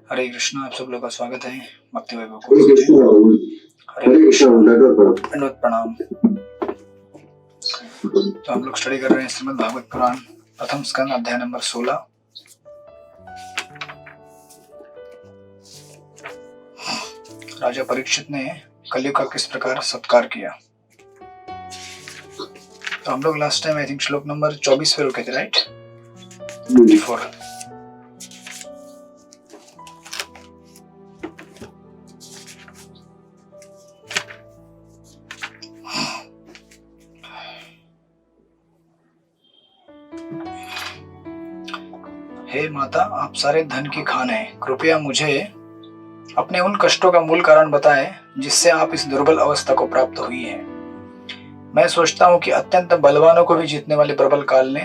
हरे कृष्णा। आप सब लोग का स्वागत है भक्ति वैभव कोर्स में। हरे कृष्णा, दंडवत प्रणाम। तो हम लोग स्टडी कर रहे हैं श्रीमद् भागवत पुराण प्रथम स्कंद अध्याय नंबर 16। राजा परीक्षित ने कलयुग का किस प्रकार सत्कार किया। तो हम लोग लास्ट टाइम आई थिंक श्लोक नंबर 24 पे रुके थे, राइट? 24। हे माता, आप सारे धन की खान हैं, कृपया मुझे अपने उन कष्टों का मूल कारण बताएं जिससे आप इस दुर्बल अवस्था को प्राप्त हुई हैं। मैं सोचता हूँ कि अत्यंत बलवानों को भी जीतने वाले प्रबल काल ने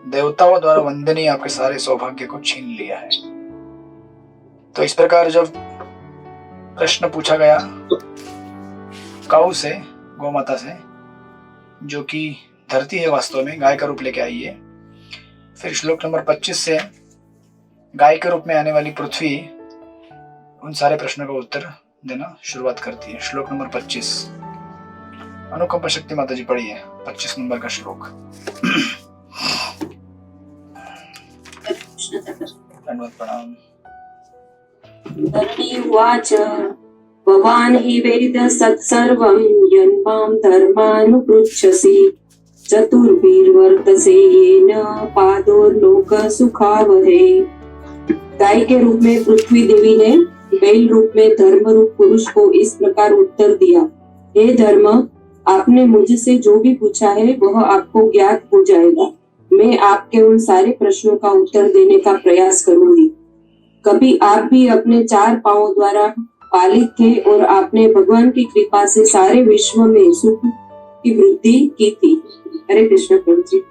देवताओं द्वारा वंदनीय आपके सारे सौभाग्य को छीन लिया है। तो इस प्रकार जब प्रश्न पूछा गया काऊ से, गोमाता से, जो कि धरती है, वास्तव में गाय का रूप लेके आई है। फिर श्लोक नंबर 25 से गाय के रूप में आने वाली पृथ्वी उन सारे प्रश्नों का उत्तर देना शुरुआत करती है। श्लोक नंबर 25 अनुकंपा शक्ति माता जी पढ़ी है 25 नंबर का श्लोक। धन्यवाद, प्रणाम। धरणी उवाच भवान् हि वेद सत्सर्वं यन्मां धर्मानुपृच्छसि चतुर्भिर्वर्तसे येन पादोर्लोक सुखावहे। गाय के रूप में पृथ्वी देवी ने बैल रूप में धर्म रूप पुरुष को इस प्रकार उत्तर दिया, हे धर्म, आपने मुझसे जो भी पूछा है वह आपको ज्ञात हो जाएगा। मैं आपके उन सारे प्रश्नों का उत्तर देने का प्रयास करूंगी। कभी आप भी अपने 4 पांवों द्वारा पालित थे और आपने भगवान की कृपा से सारे विश्व में सुख की वृद्धि की थी। हरे कृष्ण प्रभु जी।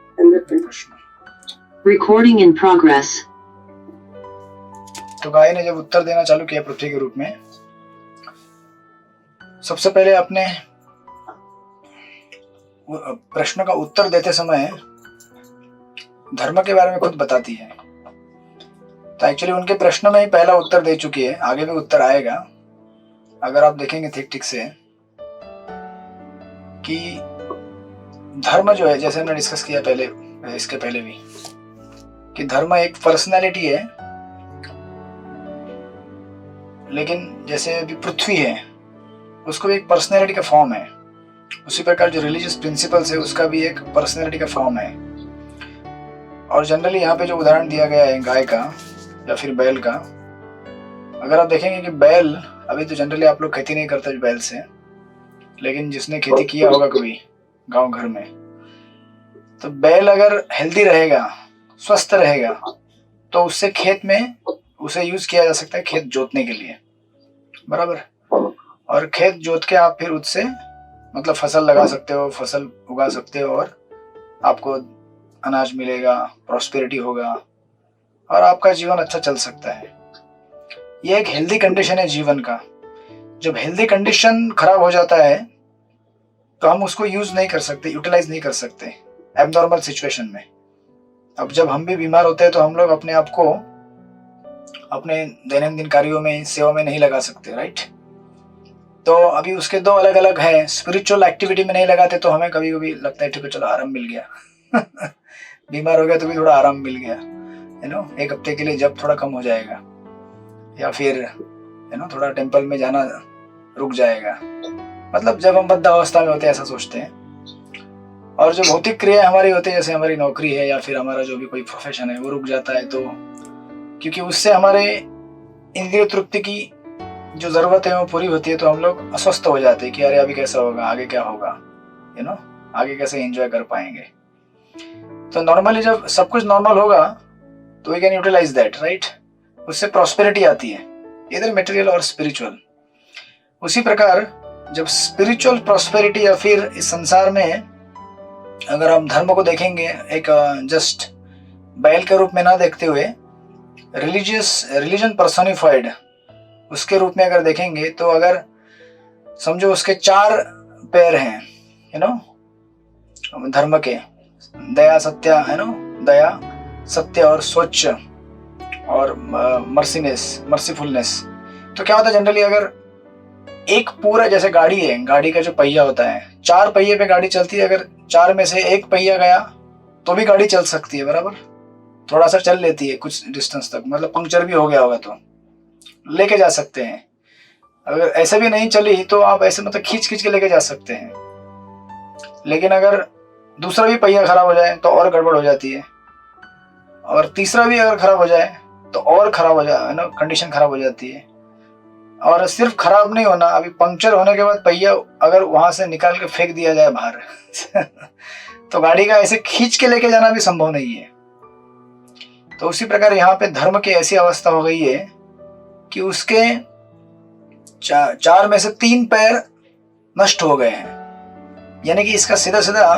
Recording in progress. तो गाय ने जब उत्तर देना चालू किया पृथ्वी के रूप में, सबसे पहले अपने प्रश्न का उत्तर देते समय धर्म के बारे में खुद बताती है। तो एक्चुअली उनके प्रश्न में ही पहला उत्तर दे चुकी है, आगे भी उत्तर आएगा। अगर आप देखेंगे ठीक से कि धर्म जो है, जैसे हमने डिस्कस किया पहले, इसके पहले भी, कि धर्म एक पर्सनालिटी है, लेकिन जैसे अभी पृथ्वी है उसको भी एक पर्सनालिटी का फॉर्म है। उसी प्रकार जो रिलीजियस प्रिंसिपल्स है उसका भी एक पर्सनालिटी का फॉर्म है। और जनरली यहाँ पे जो उदाहरण दिया गया है गाय का या फिर बैल का, अगर आप देखेंगे कि बैल, अभी तो जनरली आप लोग खेती नहीं करते बैल से, लेकिन जिसने खेती किया होगा कभी गांव घर में, तो बैल अगर हेल्दी रहेगा, स्वस्थ रहेगा, तो उससे खेत में उसे यूज किया जा सकता है खेत जोतने के लिए, बराबर। और खेत जोत के आप फिर उससे मतलब फसल लगा सकते हो, फसल उगा सकते हो, और आपको अनाज मिलेगा, प्रॉस्पेरिटी होगा और आपका जीवन अच्छा चल सकता है। ये एक हेल्दी कंडीशन है जीवन का। जब हेल्दी कंडीशन खराब हो जाता है तो हम उसको यूज नहीं कर सकते, यूटिलाइज नहीं कर सकते एबनॉर्मल सिचुएशन में। अब जब हम भी बीमार होते हैं तो हम लोग अपने आप को अपने दैनंदिन कार्यों में, सेवा में नहीं लगा सकते, राइट? तो अभी उसके दो अलग अलग हैं। स्पिरिचुअल एक्टिविटी में नहीं लगाते तो हमें कभी कभी लगता है ठीक है चलो आराम मिल गया बीमार हो गया तो भी थोड़ा आराम मिल गया, एक हफ्ते के लिए जब थोड़ा कम हो जाएगा, या फिर थोड़ा टेम्पल में जाना रुक जाएगा। मतलब जब हम बद्ध अवस्था में होते हैं ऐसा सोचते हैं। और जो भौतिक क्रिया हमारी होती है, जैसे हमारी नौकरी है या फिर हमारा जो भी कोई प्रोफेशन है, वो रुक जाता है, तो क्योंकि उससे हमारे इंद्रिय तृप्ति की जो जरूरत है वो पूरी होती है, तो हम लोग अस्वस्थ हो जाते हैं कि अरे अभी कैसा होगा, आगे क्या होगा, आगे कैसे एंजॉय कर पाएंगे। तो नॉर्मली जब सब कुछ नॉर्मल होगा तो we can utilise that, right? उससे प्रॉस्पेरिटी आती है, इधर मटेरियल और स्पिरिचुअल। उसी प्रकार जब स्पिरिचुअल प्रॉस्पेरिटी या फिर इस संसार में अगर हम धर्म को देखेंगे एक जस्ट बैल के रूप में ना देखते हुए रिलीजन पर्सोनिफाइड उसके रूप में अगर देखेंगे, तो अगर समझो उसके 4 पैर हैं, धर्म के, दया, सत्य, दया, सत्य और स्वच्छ, और मर्सीफुलनेस। तो क्या होता है जनरली, अगर एक पूरा जैसे गाड़ी है, गाड़ी का जो पहिया होता है, 4 पहिए पे गाड़ी चलती है, अगर 4 में से एक पहिया गया तो भी गाड़ी चल सकती है, बराबर, थोड़ा सा चल लेती है कुछ डिस्टेंस तक, मतलब पंक्चर भी हो गया होगा तो लेके जा सकते हैं। अगर ऐसे भी नहीं चली तो आप ऐसे मतलब खींच खींच के लेके जा सकते हैं। लेकिन अगर दूसरा भी पहिया खराब हो जाए तो और गड़बड़ हो जाती है, और तीसरा भी अगर खराब हो जाए तो और खराब हो जाए, है ना, कंडीशन खराब हो जाती है। और सिर्फ खराब नहीं होना, अभी पंक्चर होने के बाद पहिया अगर वहां से निकाल के फेंक दिया जाए बाहर तो गाड़ी का ऐसे खींच के लेके जाना भी संभव नहीं है। तो उसी प्रकार यहाँ पे धर्म की ऐसी अवस्था हो गई है कि उसके 4 में से 3 पैर नष्ट हो गए हैं। यानी कि इसका सीधा सीधा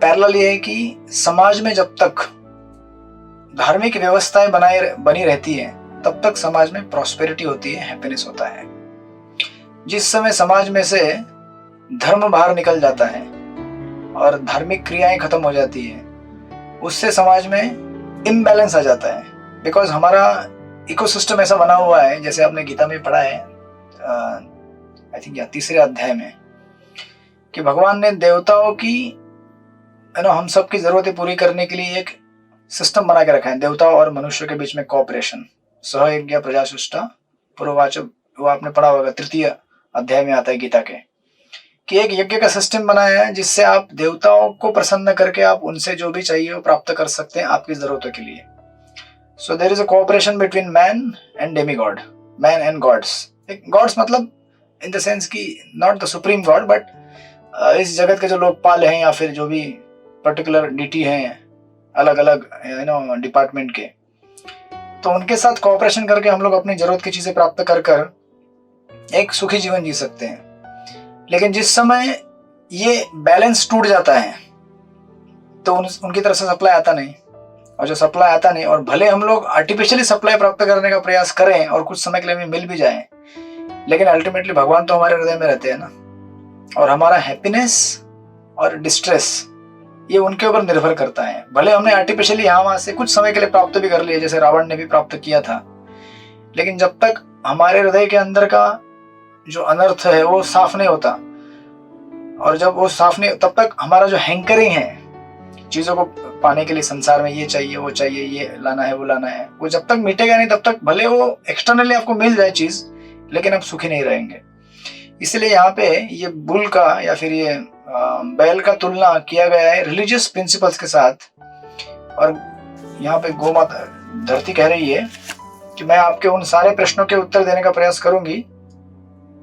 पैरेलल ये है कि समाज में जब तक धार्मिक व्यवस्थाएं बनी रहती है तब तक समाज में प्रॉस्पेरिटी होती है, हैप्पीनेस होता है। जिस समय समाज में से धर्म बाहर निकल जाता है और धार्मिक क्रियाएं खत्म हो जाती है, उससे समाज में इम्बैलेंस आ जाता है। बिकॉज हमारा इकोसिस्टम ऐसा बना हुआ है, जैसे आपने गीता में पढ़ा है आई थिंक 3रे अध्याय में, कि भगवान ने देवताओं की, है ना, हम सबकी जरूरतें पूरी करने के लिए एक सिस्टम बना के रखा है। देवताओं और मनुष्य के बीच में कोऑपरेशन, सहयज्ञ प्रजासृष्टा पूर्ववाच, वो आपने पढ़ा होगा, 3य अध्याय में आता है गीता के, कि एक यज्ञ का सिस्टम बनाया है जिससे आप देवताओं को प्रसन्न करके आप उनसे जो भी चाहिए वो प्राप्त कर सकते हैं आपकी जरूरतों के लिए। So there is a cooperation between man and demigod, man and gods. Gods मतलब इन द सेंस कि not the supreme god, but इस जगत के जो लोकपाल हैं या फिर जो भी पर्टिकुलर डीटी हैं अलग अलग, यू नो, डिपार्टमेंट के, तो उनके साथ कोऑपरेशन करके हम लोग अपनी जरूरत की चीजें प्राप्त कर कर एक सुखी जीवन जी सकते हैं। लेकिन जिस समय ये बैलेंस टूट जाता है तो उनकी तरफ से सप्लाई आता नहीं, और जो सप्लाई आता नहीं, और भले हम लोग आर्टिफिशियली सप्लाई प्राप्त करने का प्रयास करें और कुछ समय के लिए हमें मिल भी जाए, लेकिन अल्टीमेटली भगवान तो हमारे हृदय में रहते हैं ना, और हमारा हैप्पीनेस और डिस्ट्रेस ये उनके ऊपर निर्भर करता है। भले हमने आर्टिफिशियली यहाँ वहां से कुछ समय के लिए प्राप्त भी कर लिया, जैसे रावण ने भी प्राप्त किया था, लेकिन जब तक हमारे हृदय के अंदर का जो अनर्थ है वो साफ नहीं होता, और जब वो साफ नहीं, तब तक हमारा जो हैंकरिंग है चीजों को पाने के लिए, संसार में ये चाहिए वो चाहिए, ये लाना है वो लाना है, वो जब तक मिटेगा नहीं तब तक भले वो एक्सटर्नली आपको मिल जाए चीज, लेकिन आप सुखी नहीं रहेंगे। इसलिए यहाँ पे ये बुल का या फिर ये बैल का तुलना किया गया है रिलीजियस प्रिंसिपल्स के साथ। और यहाँ पे गौ माता धरती कह रही है कि मैं आपके उन सारे प्रश्नों के उत्तर देने का प्रयास करूंगी।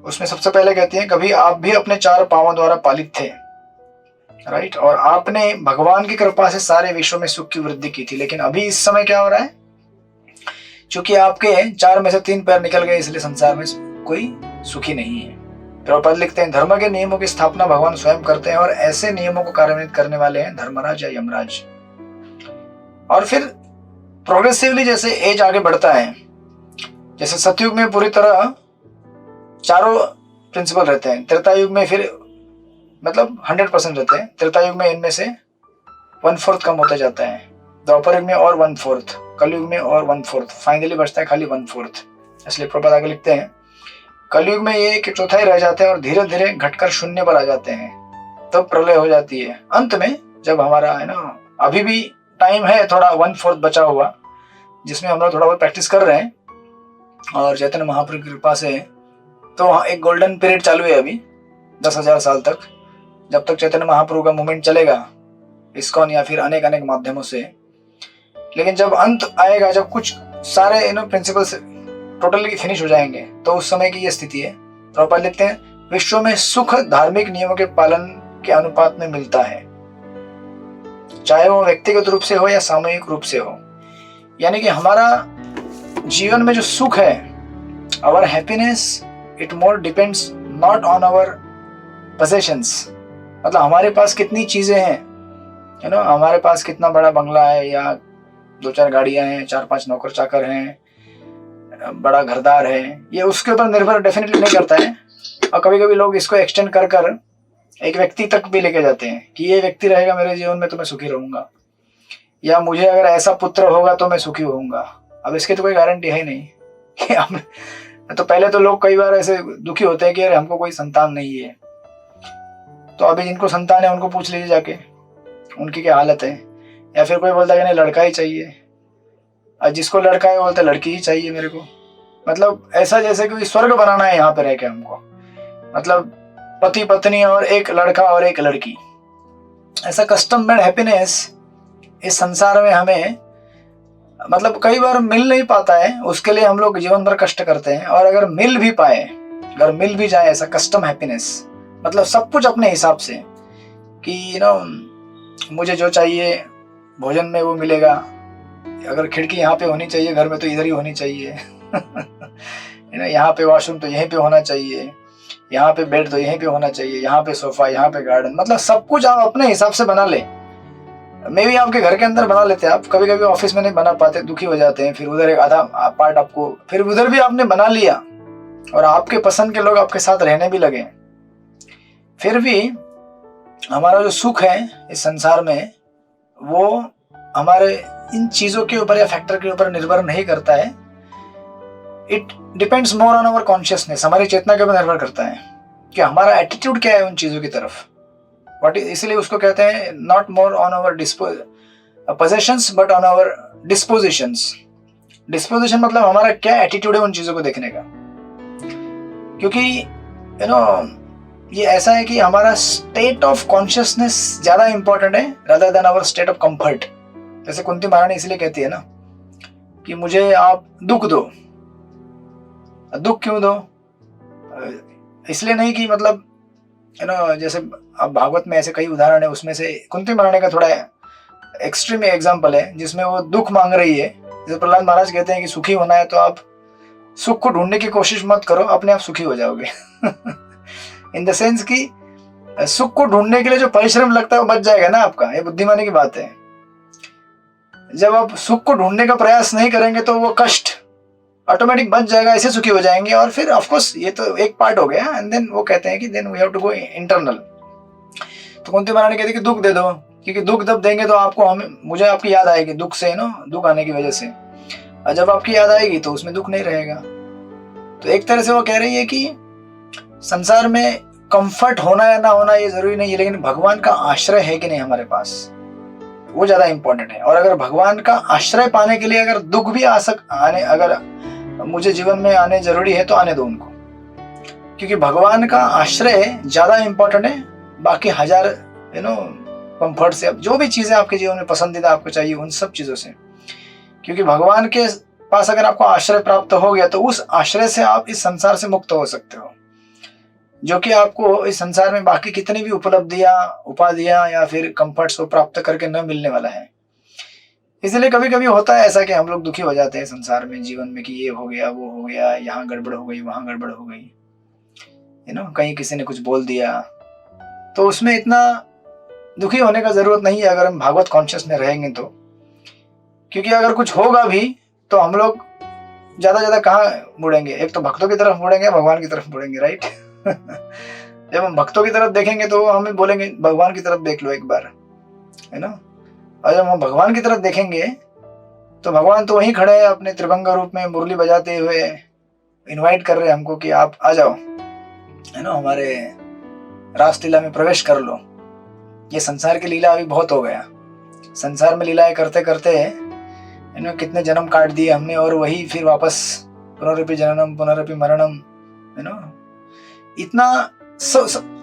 उसमें सबसे पहले कहती है, कभी आप भी अपने 4 पांवों द्वारा पालित थे, राइट, और आपने भगवान की कृपा से सारे विश्व में सुख की वृद्धि की थी, लेकिन अभी इस समय क्या हो रहा है, क्योंकि आपके 4 में से 3 पैर निकल गए, इसलिए संसार में कोई सुखी नहीं है। प्रभुपाद लिखते हैं, धर्म के नियमों की स्थापना भगवान स्वयं करते हैं, और ऐसे नियमों को कार्यान्वित करने वाले हैं धर्मराज या यमराज। और फिर प्रोग्रेसिवली जैसे एज आगे बढ़ता है, जैसे सतयुग में पूरी तरह चारों प्रिंसिपल रहते हैं, त्रेता युग में फिर मतलब 100% रहते हैं, त्रेता युग में इनमें से 1/4 कम होता जाता है, द्वापर युग में और 1/4, कलयुग में और 1/4, फाइनली बचता है खाली 1/4। इसलिए प्रभुपाद आगे लिखते हैं, कलयुग में ये 1/4 रह जाते हैं और धीरे धीरे घटकर 0 पर आ जाते हैं, तब प्रलय हो जाती है। अंत में जब हमारा, है ना, अभी भी टाइम है थोड़ा 1/4 बचा हुआ, जिसमें हम लोग थोड़ा बहुत प्रैक्टिस कर रहे हैं, और चैतन्य महाप्रभु की कृपा से तो एक गोल्डन पीरियड चालू है अभी 10,000 साल तक, जब तक चैतन्य महाप्रभु का मूवमेंट चलेगा इस्कॉन या फिर अनेक अनेक माध्यमों से। लेकिन जब अंत आएगा, जब कुछ सारे प्रिंसिपल्स टोटली फिनिश हो जाएंगे, तो उस समय की ये स्थिति है। प्रभुपाद लिखते हैं, विश्व में सुख धार्मिक नियमों के पालन के अनुपात में मिलता है, चाहे वो व्यक्तिगत रूप से हो या सामूहिक रूप से हो। यानी कि हमारा जीवन में जो सुख है, our happiness, it more depends not on our possessions, मतलब हमारे पास कितनी चीजें हैं, है ना, हमारे पास कितना बड़ा बंगला है या 2-4 गाड़ियां हैं, 4-5 नौकर चाकर हैं, बड़ा घरदार है, ये उसके ऊपर निर्भर डेफिनेटली नहीं करता है। और कभी कभी लोग इसको एक्सटेंड कर कर एक व्यक्ति तक भी लेके जाते हैं कि ये व्यक्ति रहेगा मेरे जीवन में तो मैं सुखी रहूंगा। या मुझे अगर ऐसा पुत्र होगा तो मैं सुखी होऊंगा। अब इसकी तो कोई गारंटी है ही नहीं कि हम, तो पहले तो लोग कई बार ऐसे दुखी होते हैं कि अरे हमको कोई संतान नहीं है। तो अभी जिनको संतान है उनको पूछ लीजिए जाके उनकी क्या हालत है। या फिर कोई बोलता है कि नहीं लड़का ही चाहिए, और जिसको लड़का है वो बोलता है लड़की ही चाहिए मेरे को। मतलब ऐसा जैसे कि स्वर्ग बनाना है यहाँ पे रह के हमको, मतलब पति पत्नी और एक लड़का और एक लड़की, ऐसा कस्टम मेड हैप्पीनेस इस संसार में हमें मतलब कई बार मिल नहीं पाता है। उसके लिए हम लोग जीवन भर कष्ट करते हैं, और अगर मिल भी पाए, अगर मिल भी जाए ऐसा कस्टम हैप्पीनेस, मतलब सब कुछ अपने हिसाब से कि मुझे जो चाहिए भोजन में वो मिलेगा, अगर खिड़की यहाँ पे होनी चाहिए घर में तो इधर ही होनी चाहिए यहाँ पे वॉशरूम तो यहीं पे होना चाहिए, यहाँ पे बेड तो यहीं पे होना चाहिए, यहाँ पे सोफा, यहाँ पे गार्डन, मतलब सब कुछ आप अपने हिसाब से बना ले। मे भी आपके घर के अंदर बना लेते हैं आप, कभी कभी ऑफिस में नहीं बना पाते, दुखी हो जाते हैं, फिर उधर एक आधा पार्ट आपको, फिर उधर भी आपने बना लिया और आपके पसंद के लोग आपके साथ रहने भी लगे, फिर भी हमारा जो सुख है इस संसार में वो हमारे इन चीजों के ऊपर या फैक्टर के ऊपर निर्भर नहीं करता है। It depends more on our consciousness, हमारी चेतना के ऊपर निर्भर करता है कि हमारा एटीट्यूड क्या है उन चीजों की तरफ। इसलिए उसको कहते हैं not more on our possessions but on our dispositions. Disposition मतलब हमारा क्या एटीट्यूड है उन चीजों को देखने का, क्योंकि ये ऐसा है कि हमारा स्टेट ऑफ कॉन्शियसनेस ज्यादा इंपॉर्टेंट है rather than our state of comfort. जैसे कुंती महारानी इसलिए कहती है ना कि मुझे आप दुख दो। दुख क्यों दो? इसलिए नहीं कि मतलब जैसे अब भागवत में ऐसे कई उदाहरण है, उसमें से कुंती महारानी का थोड़ा एक्सट्रीम एग्जांपल है जिसमें वो दुख मांग रही है। जैसे प्रहलाद महाराज कहते हैं कि सुखी होना है तो आप सुख को ढूंढने की कोशिश मत करो, अपने आप सुखी हो जाओगे इन द सेंस कि सुख को ढूंढने के लिए जो परिश्रम लगता है वो बच जाएगा ना आपका। ये बुद्धिमानी की बात है। जब आप सुख को ढूंढने का प्रयास नहीं करेंगे तो वो कष्ट ऑटोमेटिक बच जाएगा, ऐसे सुखी हो जाएंगे। और फिर ऑफ कोर्स ये तो एक पार्ट हो गया, एंड देन वो कहते हैं कि then we have to go internal. तो कुंती महारानी कहती है कि दुख दे दो, क्योंकि दुख जब देंगे तो आपको मुझे आपकी याद आएगी दुख से, दुख आने की वजह से। और जब आपकी याद आएगी तो उसमें दुख नहीं रहेगा। तो एक तरह से वो कह रही है कि संसार में कंफर्ट होना या ना होना ये जरूरी नहीं है, लेकिन भगवान का आश्रय है कि नहीं हमारे पास, वो ज्यादा इंपॉर्टेंट है। और अगर भगवान का आश्रय पाने के लिए अगर दुख भी अगर मुझे जीवन में आने जरूरी है तो आने दो उनको, क्योंकि भगवान का आश्रय ज्यादा इंपॉर्टेंट है बाकी हजार कंफर्ट से। अब जो भी चीजें आपके जीवन में पसंदीदा आपको चाहिए उन सब चीजों से, क्योंकि भगवान के पास अगर आपको आश्रय प्राप्त हो गया तो उस आश्रय से आप इस संसार से मुक्त हो सकते हो, जो कि आपको इस संसार में बाकी कितनी भी उपलब्धियां, उपाधियां या फिर कंफर्ट्स को प्राप्त करके न मिलने वाला है। इसलिए कभी कभी होता है ऐसा कि हम लोग दुखी हो जाते हैं संसार में, जीवन में, कि ये हो गया, वो हो गया, यहाँ गड़बड़ हो गई, वहां गड़बड़ हो गई, कहीं किसी ने कुछ बोल दिया। तो उसमें इतना दुखी होने का जरूरत नहीं है अगर हम भागवत कॉन्शियस में रहेंगे तो, क्योंकि अगर कुछ होगा भी तो हम लोग ज्यादा कहाँ मुड़ेंगे, एक तो भक्तों की तरफ मुड़ेंगे, भगवान की तरफ मुड़ेंगे, राइट जब हम भक्तों की तरफ देखेंगे तो हमें बोलेंगे भगवान की तरफ देख लो एक बार, है ना। और जब हम भगवान की तरफ देखेंगे तो भगवान तो वहीं खड़े हैं अपने त्रिभंग रूप में मुरली बजाते हुए, इनवाइट कर रहे हैं हमको कि आप आ जाओ, है ना, हमारे रासलीला में प्रवेश कर लो। ये संसार की लीला अभी बहुत हो गया, संसार में लीलाएं करते करते कितने जन्म काट दिए हमने, और वही फिर वापस पुनरपि जननम पुनरपि मरणम, है ना। इतना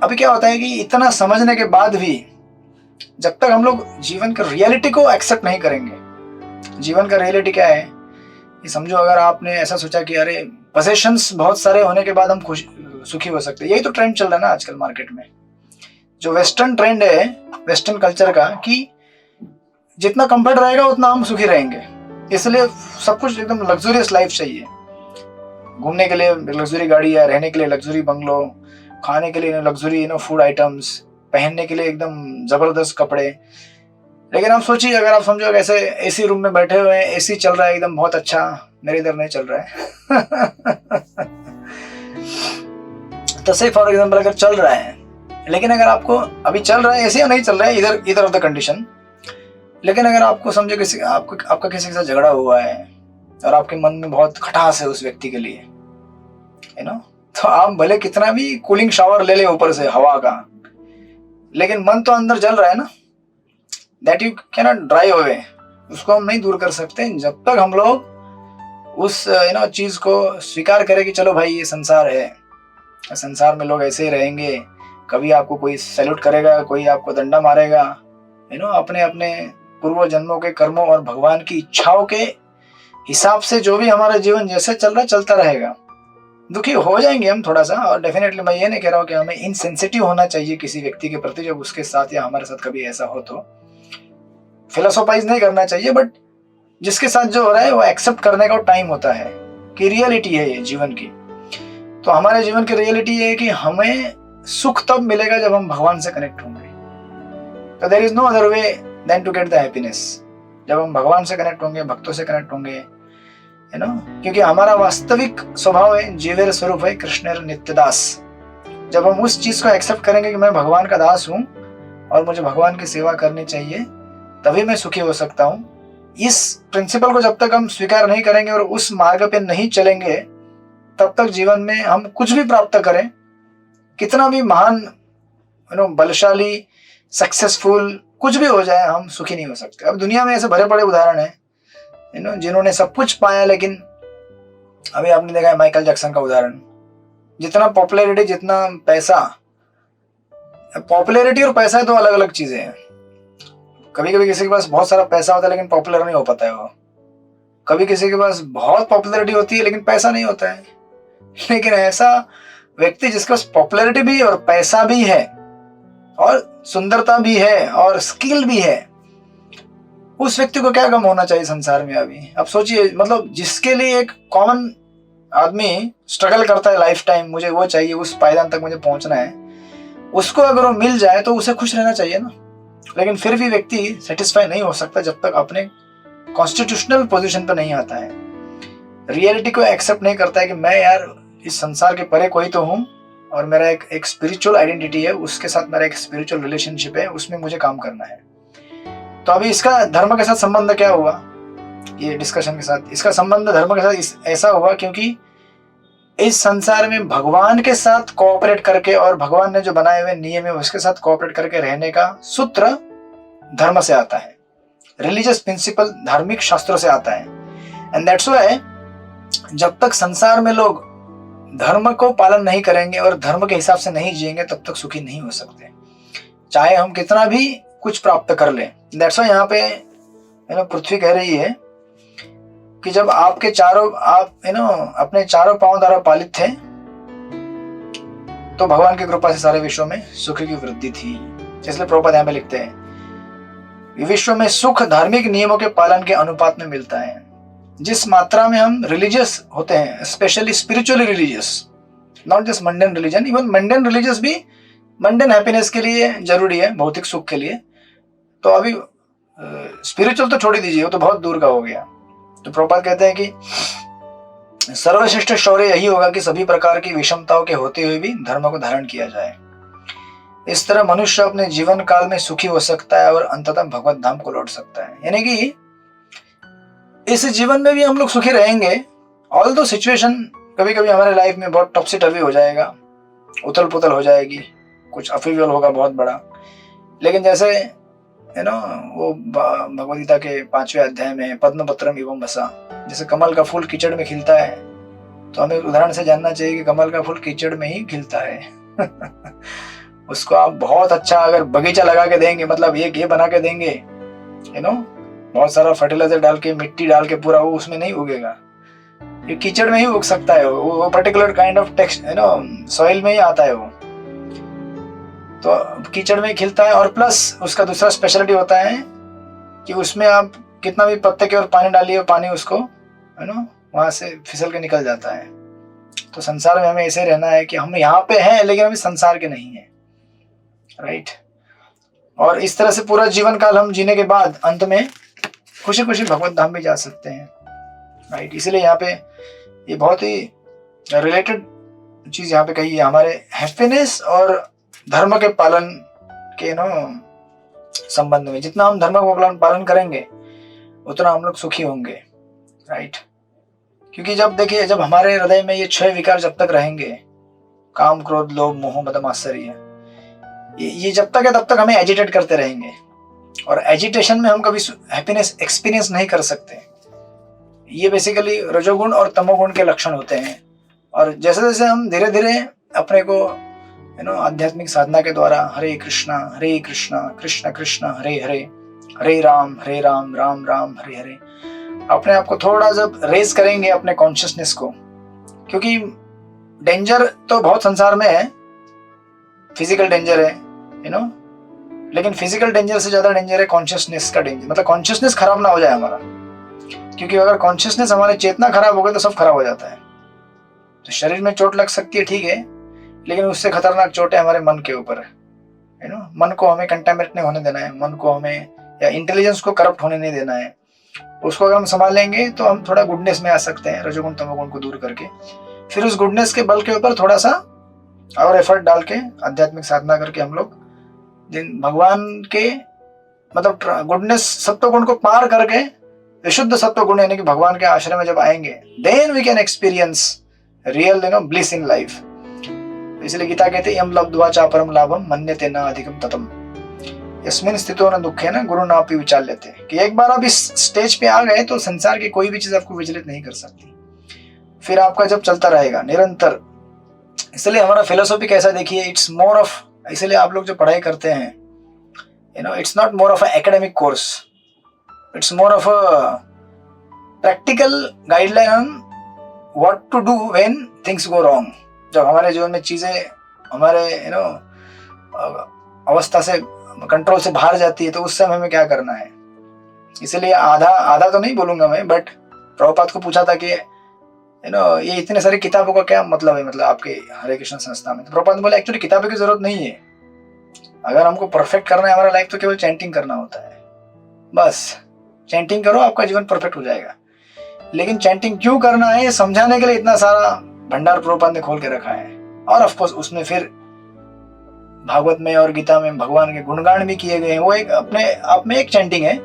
अभी क्या होता है कि इतना समझने के बाद भी जब तक हम लोग जीवन का रियलिटी को एक्सेप्ट नहीं करेंगे, जीवन का रियलिटी क्या है कि समझो अगर आपने ऐसा सोचा कि अरे पोजेशंस बहुत सारे होने के बाद हम सुखी हो सकते हैं, यही तो ट्रेंड चल रहा है ना आजकल मार्केट में, जो वेस्टर्न ट्रेंड है वेस्टर्न कल्चर का, कि जितना कंफर्ट रहेगा उतना हम सुखी रहेंगे। इसलिए सब कुछ एकदम लग्जूरियस लाइफ चाहिए, घूमने के लिए लग्जरी गाड़ी है, रहने के लिए लग्जरी बंगलो, खाने के लिए लग्जरी फूड आइटम्स, पहनने के लिए एकदम जबरदस्त कपड़े। लेकिन आप सोचिए अगर आप समझो ऐसे एसी रूम में बैठे हुए हैं, एसी चल रहा है एकदम बहुत अच्छा, मेरे इधर नहीं चल रहा है तो सही फॉर एग्जाम्पल अगर चल रहा है, लेकिन अगर आपको अभी चल रहा है एसी या नहीं चल रहा है, इधर ऑफ द कंडीशन, लेकिन अगर आपको समझो किसी आपका किसी के साथ झगड़ा हुआ है और आपके मन में बहुत खटास है उस व्यक्ति के लिए, तो आप भले कितना भी कूलिंग शावर ले ले ऊपर से हवा का, लेकिन मन तो अंदर जल रहा है ना, that you can not drive away. उसको हम नहीं दूर कर सकते जब तक हम लोग उस चीज को स्वीकार करें कि चलो भाई ये संसार है, संसार में लोग ऐसे ही रहेंगे, कभी आपको कोई सैल्यूट करेगा, कोई आपको डंडा मारेगा, अपने अपने पूर्व जन्मों के कर्मों और भगवान की इच्छाओं के हिसाब से जो भी हमारा जीवन जैसे चल रहा चलता रहेगा। दुखी हो जाएंगे हम थोड़ा सा, और डेफिनेटली मैं ये नहीं कह रहा हूँ कि हमें इनसेंसिटिव होना चाहिए किसी व्यक्ति के प्रति जब उसके साथ या हमारे साथ कभी ऐसा हो, तो फिलोसोफाइज नहीं करना चाहिए, बट जिसके साथ जो हो रहा है वो एक्सेप्ट करने का टाइम होता है कि रियलिटी है ये जीवन की। तो हमारे जीवन की रियलिटी ये है कि हमें सुख तब मिलेगा जब हम भगवान से कनेक्ट होंगे। तो there is no other way than to get the happiness. जब हम भगवान से कनेक्ट होंगे, भक्तों से कनेक्ट होंगे, क्योंकि हमारा वास्तविक स्वभाव है, जीवेर स्वरूप है कृष्णेर नित्यदास। जब हम उस चीज को एक्सेप्ट करेंगे कि मैं भगवान का दास हूं और मुझे भगवान की सेवा करनी चाहिए, तभी मैं सुखी हो सकता हूं। इस प्रिंसिपल को जब तक हम स्वीकार नहीं करेंगे और उस मार्ग पे नहीं चलेंगे, तब तक जीवन में हम कुछ भी प्राप्त करें, कितना भी महान बलशाली सक्सेसफुल कुछ भी हो जाए, हम सुखी नहीं हो सकते। अब दुनिया में ऐसे बड़े बड़े उदाहरण हैं जिन्होंने सब कुछ पाया, लेकिन अभी आपने देखा है माइकल जैक्सन का उदाहरण। जितना पॉपुलैरिटी, जितना पैसा, पॉपुलैरिटी और पैसा तो अलग अलग चीजें हैं। कभी कभी किसी के पास बहुत सारा पैसा होता है लेकिन पॉपुलर नहीं हो पाता है वो। कभी किसी के पास बहुत पॉपुलैरिटी होती है लेकिन पैसा नहीं होता है। लेकिन ऐसा व्यक्ति जिसके पास पॉपुलैरिटी भी और पैसा भी है और सुंदरता भी है और स्किल भी है, उस व्यक्ति को क्या कम होना चाहिए संसार में। अभी अब सोचिए, मतलब जिसके लिए एक कॉमन आदमी स्ट्रगल करता है लाइफ टाइम, मुझे वो चाहिए, उस पायदान तक मुझे पहुंचना है, उसको अगर वो मिल जाए तो उसे खुश रहना चाहिए ना। लेकिन फिर भी व्यक्ति सेटिस्फाई नहीं हो सकता जब तक अपने कॉन्स्टिट्यूशनल पोजीशन पर नहीं आता है, रियलिटी को एक्सेप्ट नहीं करता है कि मैं यार इस संसार के परे कोई तो हूँ और मेरा एक स्पिरिचुअल आइडेंटिटी है, उसके साथ मेरा एक स्पिरिचुअल रिलेशनशिप है, उसमें मुझे काम करना है। तो अभी इसका धर्म के साथ संबंध क्या हुआ, ये डिस्कशन के साथ इसका संबंध धर्म के साथ ऐसा हुआ क्योंकि इस संसार में भगवान के साथ कोऑपरेट करके और भगवान ने जो बनाए हुए नियम है उसके साथ कोऑपरेट करके रहने का सूत्र धर्म से आता है, रिलीजियस प्रिंसिपल धार्मिक शास्त्रों से आता है। एंड दैट्स व्हाई जब तक संसार में लोग धर्म को पालन नहीं करेंगे और धर्म के हिसाब से नहीं जिएंगे, तब तक सुखी नहीं हो सकते, चाहे हम कितना भी कुछ प्राप्त कर लें। दैट्स व्हाई यहाँ पे पृथ्वी कह रही है कि जब आपके चारों अपने चारों पांव द्वारा पालित थे, तो भगवान की कृपा से सारे विश्व में सुख की वृद्धि थी। इसलिए प्रभुपाद यहाँ पे लिखते हैं, विश्व में सुख धार्मिक नियमों के पालन के अनुपात में मिलता है। जिस मात्रा में हम रिलीजियस होते हैं, specially spiritually religious, not just mundane religion, even mundane religious भी मंडेन हैप्पीनेस के लिए जरूरी है, भौतिक सुख के लिए। तो अभी स्पिरिचुअल तो छोड़ ही दीजिए, वो तो बहुत दूर का हो गया। तो प्रभुपाद कहते हैं कि सर्वश्रेष्ठ शौर्य यही होगा कि सभी प्रकार की विषमताओं के होते हुए भी धर्म को धारण किया जाए। इस तरह मनुष्य अपने जीवन काल में सुखी हो सकता है और अंततः भगवत धाम को लौट सकता है। यानी कि इस जीवन में भी हम लोग सुखी रहेंगे, ऑल दो सिचुएशन कभी कभी हमारे लाइफ में बहुत टॉपसी टर्वी हो जाएगा, उथल पुथल हो जाएगी, कुछ अफीवियल होगा बहुत बड़ा। लेकिन जैसे वो भगवद गीता के 5वें अध्याय में पद्म पत्रम एवं बसा, जैसे कमल का फूल कीचड़ में खिलता है, तो हमें उदाहरण से जानना चाहिए कि कमल का फूल कीचड़ में ही खिलता है। उसको आप बहुत अच्छा अगर बगीचा लगा के देंगे, मतलब ये बना के देंगे, बहुत सारा फर्टिलाइजर डाल के, मिट्टी डाल के पूरा, वो उसमें नहीं उगेगा, ये कीचड़ में ही उग सकता है। वो particular kind of text soil में ही आता है वो, तो कीचड़ में खिलता है। और प्लस उसका दूसरा स्पेशलिटी होता है कि उसमें आप कितना भी पत्ते के और पानी डालिए, पानी उसको वहां से फिसल के निकल जाता है। तो संसार में हमें ऐसे रहना है कि हम यहाँ पे हैं लेकिन अभी संसार के नहीं है, राइट। और इस तरह से पूरा जीवन काल हम जीने के बाद अंत में खुशी खुशी भगवत धाम में जा सकते हैं, राइट। इसलिए यहाँ पे ये बहुत ही रिलेटेड चीज यहाँ पे कही है, हमारे हैप्पीनेस और धर्म के पालन के संबंध में। जितना हम धर्म का पालन करेंगे उतना हम लोग सुखी होंगे, राइट। क्योंकि जब देखिए, जब हमारे हृदय में ये 6 विकार जब तक रहेंगे, काम, क्रोध, लोभ, मोह, मद, मात्सर्य, ये जब तक है तब तक हमें एजिटेट करते रहेंगे, और एजिटेशन में हम कभी हैप्पीनेस एक्सपीरियंस नहीं कर सकते। ये बेसिकली रजोगुण और तमोगुण के लक्षण होते हैं। और जैसे जैसे हम धीरे धीरे अपने को आध्यात्मिक साधना के द्वारा हरे कृष्णा कृष्ण कृष्ण हरे हरे, हरे राम राम राम हरे हरे, अपने आप को थोड़ा जब रेज करेंगे अपने कॉन्शियसनेस को, क्योंकि डेंजर तो बहुत संसार में है, फिजिकल डेंजर है, लेकिन फिजिकल डेंजर से ज्यादा डेंजर है कॉन्शियसनेस का डेंजर। मतलब कॉन्शियसनेस खराब ना हो जाए हमारा, क्योंकि अगर कॉन्शियसनेस हमारी चेतना खराब हो गई तो सब खराब हो जाता है। तो शरीर में चोट लग सकती है, ठीक है, लेकिन उससे खतरनाक चोट है हमारे मन के ऊपर, मन को हमें कंटामिनेट नहीं होने देना है, मन को हमें या इंटेलिजेंस को करप्ट होने नहीं देना है। उसको अगर हम संभालेंगे तो हम थोड़ा गुडनेस में आ सकते हैं, रजोगुण तमोगुण को दूर करके। फिर उस गुडनेस के बल के ऊपर थोड़ा सा और एफर्ट डाल के आध्यात्मिक साधना करके हम लोग जिन भगवान के मतलब गुडनेस सत्व गुण को पार करके विशुद्ध सत्व गुण यानी कि भगवान के आश्रय में जब आएंगे, then we can experience real bliss in life. इसलिए गीता कहते हैं यम लब्ध्वा चा परम लाभम मन्यते न अधिकम ततम यस्मिन् स्थितो न दुखे न गुरु नापि विचाल्यते। कि एक बार आप इस स्टेज पे आ गए तो संसार की कोई भी चीज आपको विचलित नहीं कर सकती। फिर आपका जब चलता रहेगा निरंतर। इसलिए हमारा फिलोसॉफी कैसा देखिए, इट्स मोर ऑफ, इसलिए आप लोग जो पढ़ाई करते हैं it's not more of a academic course, it's more of a practical guideline on what to do when things go wrong. जब हमारे जीवन में चीजें हमारे अवस्था से कंट्रोल से बाहर जाती है तो उस समय हमें क्या करना है। इसलिए आधा तो नहीं बोलूंगा मैं, बट प्रभुपाद को पूछा था कि ये इतने सारी किताबों का क्या मतलब है, मतलब आपके हरे कृष्ण संस्था में। तो प्रभुपाद बोले एक्चुअली किताबों की जरूरत नहीं है, अगर हमको परफेक्ट करना है हमारा लाइफ तो केवल चैंटिंग करना होता है, बस चैंटिंग करो आपका जीवन परफेक्ट हो जाएगा। लेकिन चैंटिंग क्यों करना है समझाने के लिए इतना सारा भंडार प्रभुपाद ने खोल के रखा है। और ऑफ कोर्स उसमें फिर भागवत में और गीता में भगवान के गुणगान भी किए गए हैं। वो एक अपने आप में एक चैंटिंग है,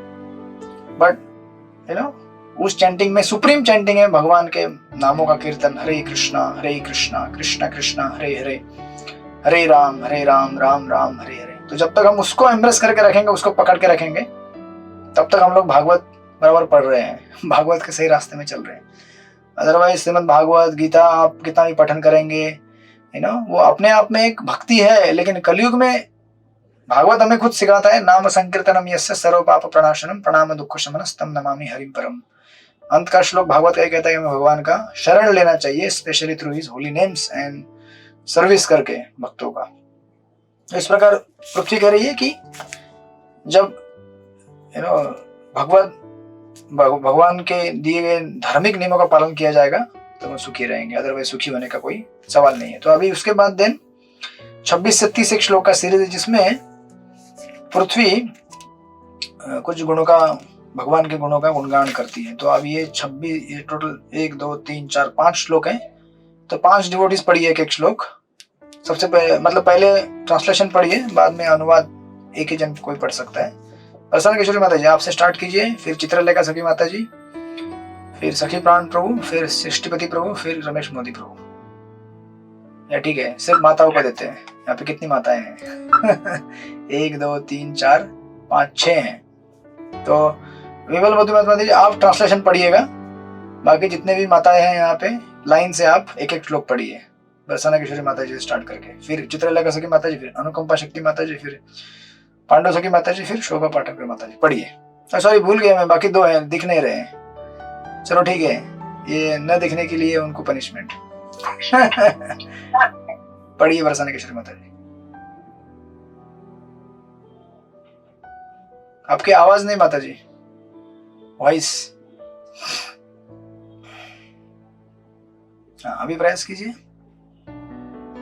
बट उस चैंटिंग में सुप्रीम चैंटिंग है भगवान के नामों का कीर्तन, हरे कृष्णा कृष्ण कृष्ण हरे हरे, हरे राम राम राम हरे हरे। तो जब तक हम उसको एम्ब्रेस करके रखेंगे, उसको पकड़ के रखेंगे, तब तक हम लोग भागवत बराबर पढ़ रहे हैं, भागवत के सही रास्ते में चल रहे हैं। अदरवाइज श्रीमद् भागवत गीता आप कितना भी पठन करेंगे, वो अपने आप में एक भक्ति है, लेकिन कलयुग में भागवत हमें खुद सिखाता है नाम संकीर्तनम यस्य सर्व पाप प्रणाशनम प्रणाम दुःख शमनम तम नमामि हरिम परम। अंत का श्लोक भागवत का कहता है कि हमें भगवान का शरण लेना चाहिए, specially through his Holi names and service करके भक्तों का। इस प्रकार पृथ्वी कह रही है कि जब भगवान के दिए गए धार्मिक नियमों का पालन किया जाएगा तो हम सुखी रहेंगे, अदरवाइज सुखी होने का कोई सवाल नहीं है। तो अभी उसके बाद देन 26 से 30 एक श्लोक का सीरीज है जिसमें पृथ्वी कुछ गुणों का, भगवान के गुणों का गुणगान करती है। तो अब ये 26, ये टोटल 1 2 3 4 5 श्लोक हैं। तो 5 डिवोटीज पढ़िए एक एक श्लोक। सबसे पहले ट्रांसलेशन पढ़िए, बाद में अनुवाद एक ही जन कोई पढ़ सकता है। प्रसन्न किशोरी माता जी आपसे स्टार्ट कीजिए, फिर चित्रलेखा सखी माता जी, फिर सखी प्राण प्रभु, फिर सृष्टिपति प्रभु, फिर रमेश मोदी प्रभु। या ठीक है, सिर्फ माताओं को देते हैं। यहाँ पे कितनी माताएं हैं 1 2 3 4 5 6 हैं। तो विमल मोदी माता जी आप ट्रांसलेशन पढ़िएगा, बाकी जितने भी माताएं हैं यहाँ पे लाइन से आप एक एक श्लोक पढ़िए, प्रसन्न किशोरी माता जी से स्टार्ट करके, फिर चित्रलेखा सखी माता जी, फिर अनुकंपा शक्ति माता जी, फिर पांडव सखी माता जी, फिर शोभा पाठक माता जी। पढ़िए। सॉरी भूल गए मैं, बाकी 2 हैं दिख नहीं रहे हैं। चलो ठीक है, ये न दिखने के लिए उनको पनिशमेंट पढ़िए प्रसन्न किशोरी माता जी। आपकी आवाज नहीं माता जी, वॉइस। अभी प्रयास कीजिए।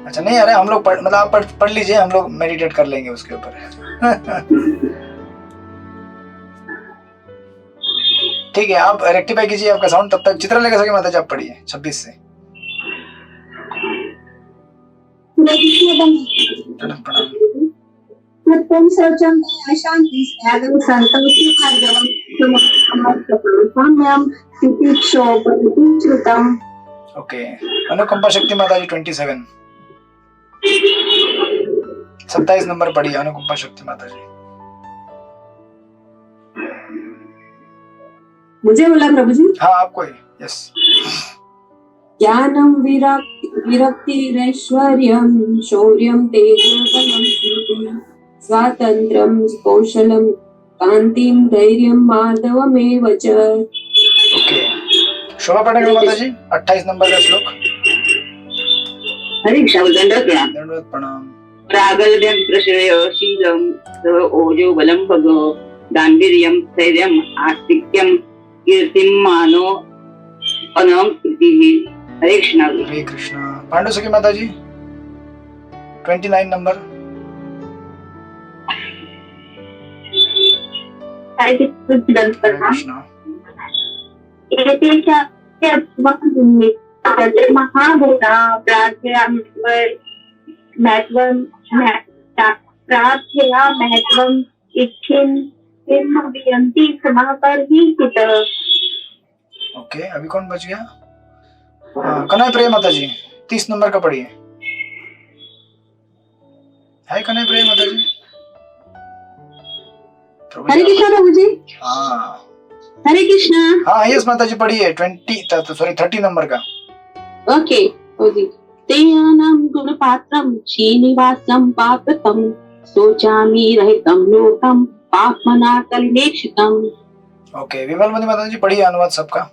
अच्छा नहीं, अरे हम लोग मतलब आप पढ़ लीजिए, हम लोग मेडिटेट कर लेंगे उसके ऊपर ठीक है, आप रेक्टिफाई कीजिए आपका साउंड। तब तक चित्रलेखा सखी माता जी आप पढ़िए 26 से। प्रणाम। सत्यम शौचम शांति त्यागम संतोषी भार्गवम समम तितिक्षोपरिश्रुतम। ओके, अनुकंपा शक्ति माता जी 27 27 नंबर पढ़ी अनुकंपा शक्ति माता जी। मुझे बोला प्रभु जी। हाँ आपको ही। यस। ज्ञानम विरक्तिरैश्वर्यं शौर्यं तेजोबलं कीर्तिं स्वातंत्र्यं कौशलं कांतिं धैर्यं माधवमेव च। ओके, शोभा पढ़ेंगे माता जी 28 नंबर का श्लोक। हरे कृष्ण। दंडवत प्रणाम। प्रागल्भ्यं प्रश्रयशीलं ओजो बलं भगो गांभीर्यं स्थैर्यं आस्तिक्यं कीर्तिं मानो अनम कृतिः। हरे कृष्ण। हरे कृष्ण। पांडु सखी माता जी 29 नंबर। हरे कृष्ण। महाभूता प्रार्थया महत्वम इच्छिन्ति समापरिहित। ओके, अभी कौन बच गया? कन्हैया प्रिय माता जी 30 नंबर का पढ़िए। है कन्हैया प्रिय माता जी? हरे कृष्ण प्रभु जी। हाँ हरे कृष्ण। हाँ यस माता जी पढ़िए 30 नंबर का। ओके प्रभु जी। तेयानां गुणपात्रं श्रीनिवासं पापतं सोचामि रहितं लोकं पापमना कलिनेक्षितम्। ओके, विमलमणि माता जी पढ़िए अनुवाद सबका।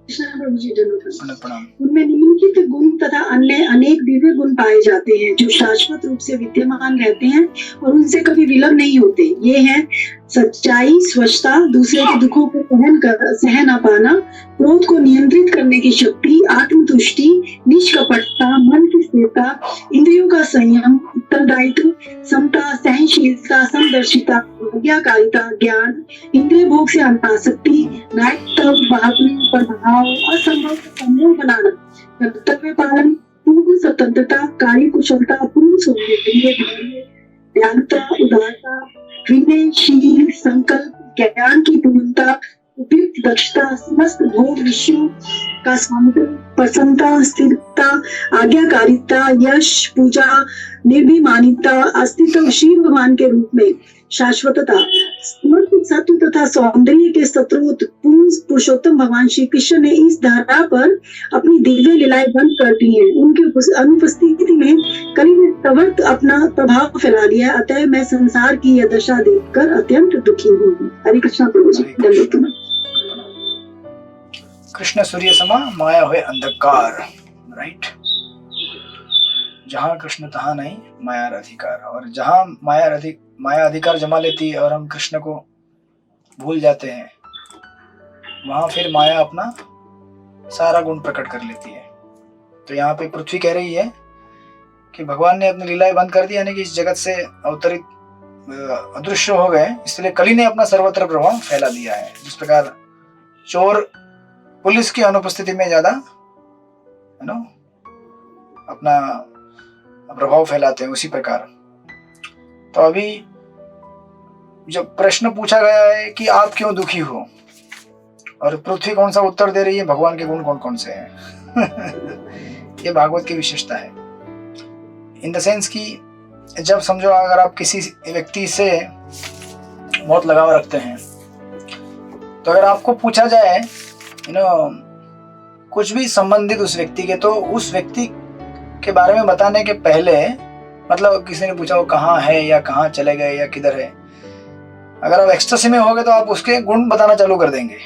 प्रभु जी प्रणाम। उनमें निम्नलिखित गुण तथा अन्य अनेक दिव्य गुण पाए जाते हैं जो शाश्वत रूप से विद्यमान रहते हैं और उनसे कभी विलग नहीं होते। ये हैं सच्चाई, स्वच्छता, दूसरे के दुखों को सह न पाना, क्रोध को नियंत्रित करने की शक्ति, आत्मतुष्टि, निष्कपटता, मन की स्थिरता, इंद्रियों का संयम, उत्तरदायित्व, समता, सहनशीलता, समदर्शिता, आज्ञाकारिता, ज्ञान, इंद्रिय भोग से अनासक्ति, न्यायिकता, बहादुरी, प्रभाव, असंभव को संभव बनाना, कर्तव्य पालन, पूर्ण स्वतंत्रता, कार्य कुशलता, पूर्ण सौंदर्य, दयालुता, उदारता, विनयशील, संकल्प, ज्ञान की पूर्णता, उपयुक्त दक्षता, समस्त भोग विषयों का स्वामित्व, प्रसन्नता, स्थिरता, आज्ञाकारिता, यश, पूजा, निर्भिमानिता, अस्तित्व, श्री भगवान के रूप में शाश्वतता, समर्पित सत्व तथा सौंदर्य के स्रोत पूर्ण पुरुषोत्तम भगवान श्री कृष्ण ने इस धारा पर अपनी दिव्य लीलाएं बंद कर दी हैं। उनके अनुपस्थिति में कली ने तवत अपना प्रभाव फैला लिया। अतः मैं संसार की यह दशा देखकर अत्यंत दुखी हूँ। हरे कृष्ण प्रभु जी। कृष्ण सूर्य समा माया हुए अंधकार। राइट, जहाँ कृष्ण तहाँ नहीं माया अधिकार। और जहाँ माया अधिकार जमा लेती है और हम कृष्ण को भूल जाते हैं, वहां फिर माया अपना सारा गुण प्रकट कर लेती है। तो यहाँ पे पृथ्वी कह रही है कि भगवान ने अपनी लीलाएं बंद कर दी, यानी कि इस जगत से अवतरित अदृश्य हो गए, इसलिए कली ने अपना सर्वत्र प्रभाव फैला दिया है। जिस प्रकार चोर पुलिस की अनुपस्थिति में ज्यादा अपना प्रभाव फैलाते हैं, उसी प्रकार। तो अभी जब प्रश्न पूछा गया है कि आप क्यों दुखी हो, और पृथ्वी कौन सा उत्तर दे रही है, भगवान के गुण कौन कौन से हैं। ये भागवत की विशेषता है, इन द सेंस कि जब समझो अगर आप किसी व्यक्ति से बहुत लगाव रखते हैं, तो अगर आपको पूछा जाए कुछ भी संबंधित उस व्यक्ति के, तो उस व्यक्ति के बारे में बताने के पहले, मतलब किसी ने पूछा वो कहाँ है या कहाँ चले गए या किधर है, अगर आप एक्सटेसी में होगे तो आप उसके गुण बताना चालू कर देंगे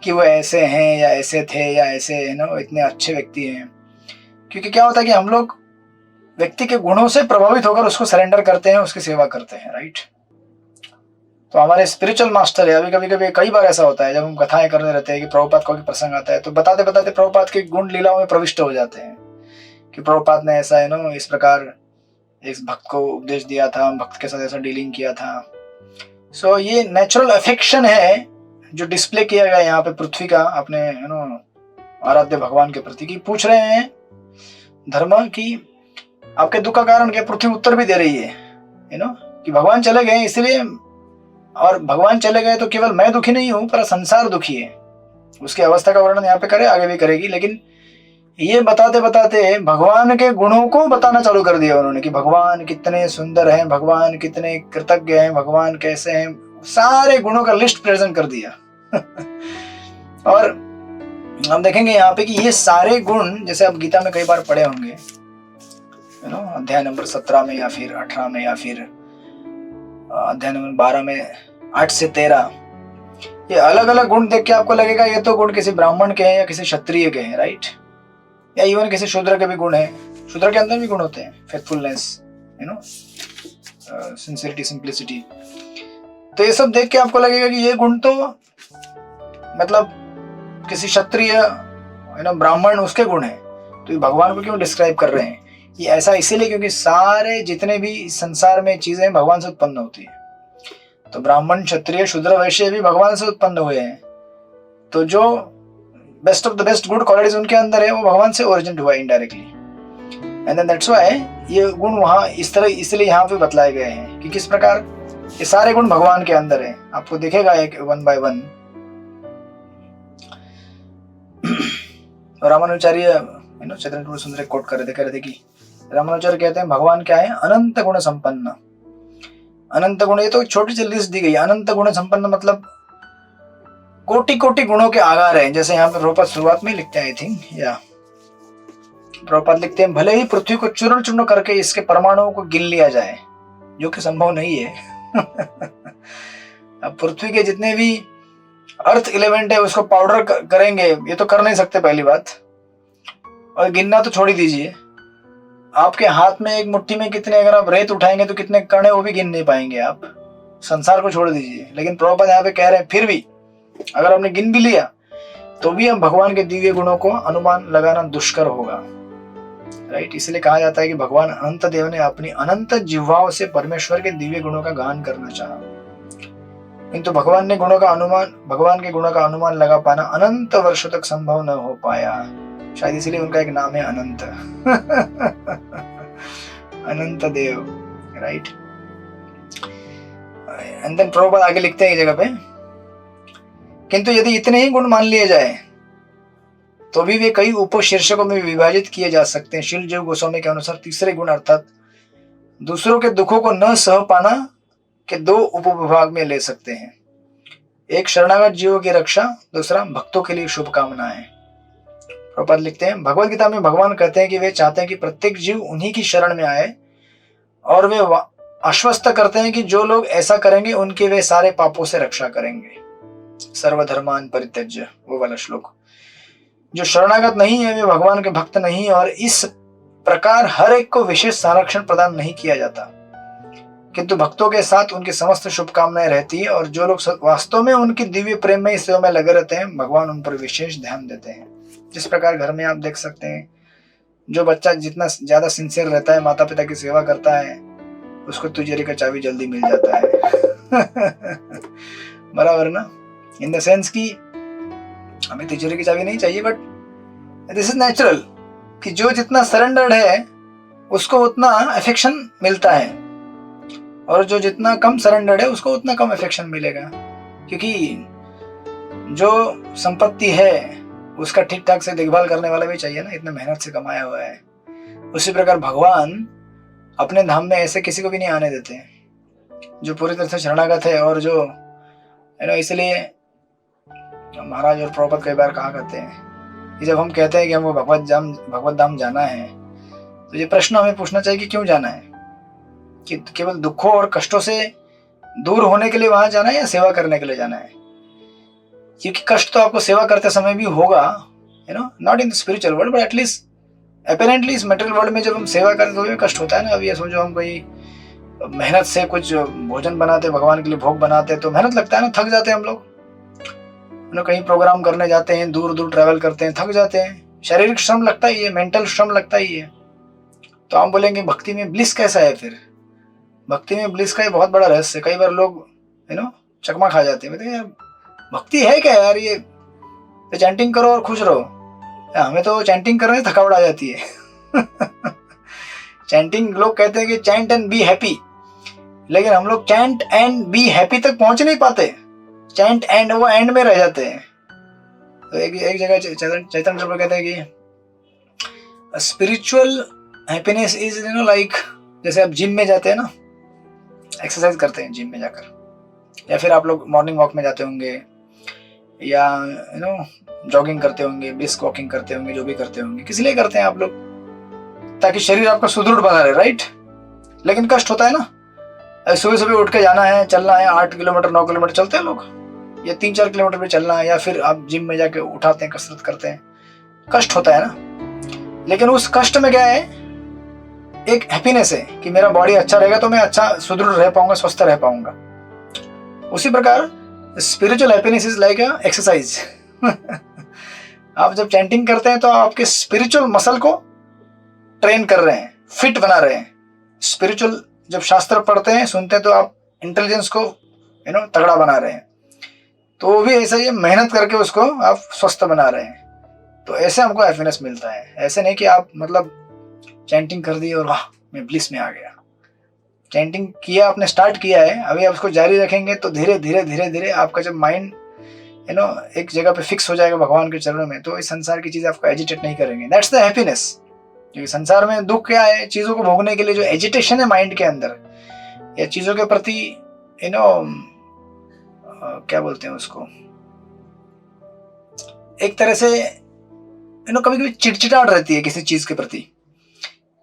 कि वो ऐसे हैं या ऐसे थे या ऐसे इतने अच्छे व्यक्ति हैं। क्योंकि क्या होता है कि हम लोग व्यक्ति के गुणों से प्रभावित होकर उसको सरेंडर करते हैं, उसकी सेवा करते हैं। राइट, तो हमारे स्पिरिचुअल मास्टर है, अभी कभी कई बार ऐसा होता है जब हम कथाएं करने रहते हैं कि प्रभुपाद का प्रसंग आता है, तो बताते बताते प्रभुपाद के गुण लीलाओं में प्रविष्ट हो जाते हैं कि प्रभुपाद ने ऐसा इस प्रकार एक भक्त को उपदेश दिया था, भक्त के साथ ऐसा डीलिंग किया था। सो ये नेचुरल अफेक्शन है जो डिस्प्ले किया गया यहाँ पे पृथ्वी का अपने आराध्य भगवान के प्रति। कि पूछ रहे हैं धर्म की आपके दुख का कारण क्या? पृथ्वी उत्तर भी दे रही है, कि भगवान चले गए इसलिए, और भगवान चले गए तो केवल मैं दुखी नहीं हूं, पर संसार दुखी है। उसकी अवस्था का वर्णन यहाँ पे करे, आगे भी करेगी। लेकिन ये बताते बताते भगवान के गुणों को बताना चालू कर दिया उन्होंने, कि भगवान कितने सुंदर हैं, भगवान कितने कृतज्ञ हैं, भगवान कैसे हैं, सारे गुणों का लिस्ट प्रेजेंट कर दिया। और हम देखेंगे यहाँ पे कि ये सारे गुण, जैसे आप गीता में कई बार पढ़े होंगे, अध्याय नंबर 17 में या फिर 18 में या फिर अध्याय नंबर 12 में 8 से 13, ये अलग अलग गुण देख के आपको लगेगा ये तो गुण किसी ब्राह्मण के हैं या किसी क्षत्रिय के हैं, राइट? या इवन किसी शूद्र के भी गुण हैं। शूद्र के अंदर भी गुण होते हैं, फेथफुलनेस, सिंसियरिटी, सिंप्लिसिटी। तो ये सब देख के आपको लगेगा कि ये गुण तो मतलब किसी क्षत्रिय, ब्राह्मण, उसके गुण हैं। तो ये भगवान को क्यों डिस्क्राइब कर रहे हैं? ये ऐसा इसीलिए क्योंकि सारे जितने भी संसार में चीजें भगवान से उत्पन्न होती है। तो ब्राह्मण, क्षत्रिय, शूद्र, वैश्य भी भगवान से उत्पन्न हुए हैं। तो जो best of the best good qualities उनके अंदर है, वो भगवान से ओरिजिनेट हुआ indirectly. And then that's why ये गुण वहां इस तरह इसलिए यहाँ पे बतलाए गए हैं कि किस प्रकार ये सारे गुण भगवान के अंदर है। आपको दिखेगा एक वन बाय वन। रामानुचार्य चैतन्य सुंदर कोट कर रहे थे कि रामानुचार्य कहते हैं भगवान क्या है? अनंत गुण संपन्न। अनंत गुण, ये तो छोटी सी लिस्ट दी गई। अनंत गुण संपन्न मतलब कोटि कोटि गुणों के आगार है। जैसे यहाँ पे प्रभुपाद शुरुआत में लिखते हैं, आई थिंक, या प्रभुपाद लिखते हैं, भले ही पृथ्वी को चूर्ण चूर्ण करके इसके परमाणुओं को गिन लिया जाए, जो कि संभव नहीं है। अब पृथ्वी के जितने भी अर्थ एलिमेंट है उसको पाउडर करेंगे, ये तो कर नहीं सकते पहली बात। और गिनना तो छोड़ ही दीजिए, आपके हाथ में एक मुट्ठी में कितने, अगर आप रेत उठाएंगे तो कितने कण है वो भी गिन नहीं पाएंगे आप। संसार को छोड़ दीजिए। लेकिन प्रभुपाद यहाँ पे कह रहे हैं फिर भी अगर आपने गिन भी लिया तो भी हम भगवान के दिव्य गुणों को अनुमान लगाना दुष्कर होगा, राइट? इसलिए कहा जाता है कि भगवान अनंत देव ने अपनी अनंत जिह्वाओं से परमेश्वर के दिव्य गुणों का गान करना चाहा, किंतु भगवान के गुणों का अनुमान लगा पाना अनंत वर्षों तक संभव न हो पाया। शायद इसलिए उनका एक नाम है अनंत। अनंत देव, राइट? एंड देन प्रभुपाद आगे लिखते हैं एक जगह पे, किंतु यदि इतने ही गुण मान लिए जाए तो भी वे कई उपशीर्षकों में विभाजित किए जा सकते हैं। शील जीव गोस्वामी के अनुसार तीसरे गुण अर्थात दूसरों के दुखों को न सह पाना के दो उपविभाग में ले सकते हैं। एक शरणागत जीवों की रक्षा, दूसरा भक्तों के लिए शुभकामनाएं। प्रभुपाद लिखते हैं, भगवद गीता में भगवान कहते हैं कि वे चाहते हैं कि प्रत्येक जीव उन्हीं की शरण में आए, और वे आश्वस्त करते हैं कि जो लोग ऐसा करेंगे उनके वे सारे पापों से रक्षा करेंगे। सर्वधर्मान परित्यज्य, वो वाला श्लोक। जो शरणागत नहीं है वे भगवान के भक्त नहीं, और इस प्रकार हर एक को विशेष संरक्षण प्रदान नहीं किया जाता, किंतु भक्तों के साथ उनकी समस्त शुभकामनाएं रहती है। और जो लोग वास्तव में उनकी दिव्य प्रेम में सेवा में लगे रहते हैं, भगवान उन पर विशेष ध्यान देते हैं। जिस प्रकार घर में आप देख सकते हैं, जो बच्चा जितना ज्यादा सिंसियर रहता है, माता पिता की सेवा करता है, उसको तिजोरी का चाबी जल्दी मिल जाता है। बराबर ना? इन द सेंस कि हमें तिजोरी की चाबी नहीं चाहिए, बट दिस इज नेचुरल कि जो जितना सरेंडर्ड है उसको उतना अफेक्शन मिलता है, और जो जितना कम सरेंडर्ड है उसको उतना कम अफेक्शन मिलेगा। क्योंकि जो संपत्ति है उसका ठीक ठाक से देखभाल करने वाला भी चाहिए ना, इतने मेहनत से कमाया हुआ है। उसी प्रकार भगवान अपने धाम में ऐसे किसी को भी नहीं आने देते जो पूरी तरह से शरणागत है। और जो इसलिए महाराज और प्रभुपाद कई बार कहा करते हैं कि जब हम कहते हैं कि हमको भगवत धाम जाना है, तो ये प्रश्न हमें पूछना चाहिए कि क्यों जाना है? कि केवल दुखों और कष्टों से दूर होने के लिए वहां जाना है, या सेवा करने के लिए जाना है? क्योंकि कष्ट तो आपको सेवा करते समय भी होगा, not in the spiritual world, but at least apparently इस मटेरियल वर्ल्ड में जब हम सेवा करते तो भी कष्ट होता है ना। अब ये सोचो हम कोई मेहनत से कुछ भोजन बनाते, भगवान के लिए भोग बनाते, तो मेहनत लगता है ना, थक जाते हैं हम लोग। कहीं प्रोग्राम करने जाते हैं, दूर दूर ट्रैवल करते हैं, थक जाते हैं, शारीरिक श्रम लगता ही है, मेंटल श्रम लगता ही है। तो हम बोलेंगे भक्ति में ब्लिस कैसा है? फिर भक्ति में ब्लिस का ये बहुत बड़ा रहस्य। कई बार लोग चकमा खा जाते हैं, यार भक्ति है क्या यार? ये तो चैंटिंग करो और खुश रहो। हमें तो चैंटिंग करने थकावट आ जाती है। चैंटिंग लोग कहते हैं कि चैंट एंड बी हैप्पी, लेकिन हम लोग चैंट एंड बी हैप्पी तक पहुंच नहीं पाते, चैंट एंड वो एंड में रह जाते हैं। तो एक जगह चैतन्य प्रभु कहते हैं कि स्पिरिचुअल हैप्पीनेस इज लाइक, जैसे आप जिम में जाते हैं ना, एक्सरसाइज करते हैं जिम में जाकर, या फिर आप लोग मॉर्निंग वॉक में जाते होंगे, या जॉगिंग करते होंगे, ब्रिस्क वॉकिंग करते होंगे, जो भी करते होंगे, किस लिए करते हैं आप लोग? ताकि शरीर आपका सुदृढ़ बना रहे, राइट? लेकिन कष्ट होता है ना, सुबह सुबह उठ के जाना है, चलना है, 8 किलोमीटर 9 किलोमीटर चलते हैं लोग, या 3-4 किलोमीटर भी चलना है, या फिर आप जिम में जाके उठाते हैं, कसरत करते हैं, कष्ट होता है ना। लेकिन उस कष्ट में क्या है, एक हैप्पीनेस है कि मेरा बॉडी अच्छा रहेगा तो मैं अच्छा सुदृढ़ रह पाऊंगा, स्वस्थ रह पाऊंगा। उसी प्रकार spiritual happiness is like exercise. आप जब चैंटिंग करते हैं तो आपके स्पिरिचुअल मसल को ट्रेन कर रहे हैं, फिट बना रहे हैं। स्पिरिचुअल जब शास्त्र पढ़ते हैं, सुनते हैं, तो आप इंटेलिजेंस को तगड़ा बना रहे हैं। तो वो भी ऐसा ही मेहनत करके उसको आप स्वस्थ बना रहे हैं। तो ऐसे हमको हैप्पीनेस मिलता है। ऐसे नहीं कि आप मतलब चैंटिंग कर दी और वाह मैं ब्लिस में आ गया। चैंटिंग किया, आपने स्टार्ट किया है, अभी आप उसको जारी रखेंगे तो धीरे धीरे धीरे धीरे आपका जब माइंड एक जगह पे फिक्स हो जाएगा भगवान के चरणों में, तो इस संसार की चीजें आपको एजिटेट नहीं करेंगे। That's the happiness. क्योंकि संसार में दुख क्या है, चीजों को भोगने के लिए जो एजिटेशन है माइंड के अंदर, या चीजों के प्रति क्या बोलते हैं उसको, एक तरह से कभी कभी चिड़चिड़ाहट रहती है किसी चीज के प्रति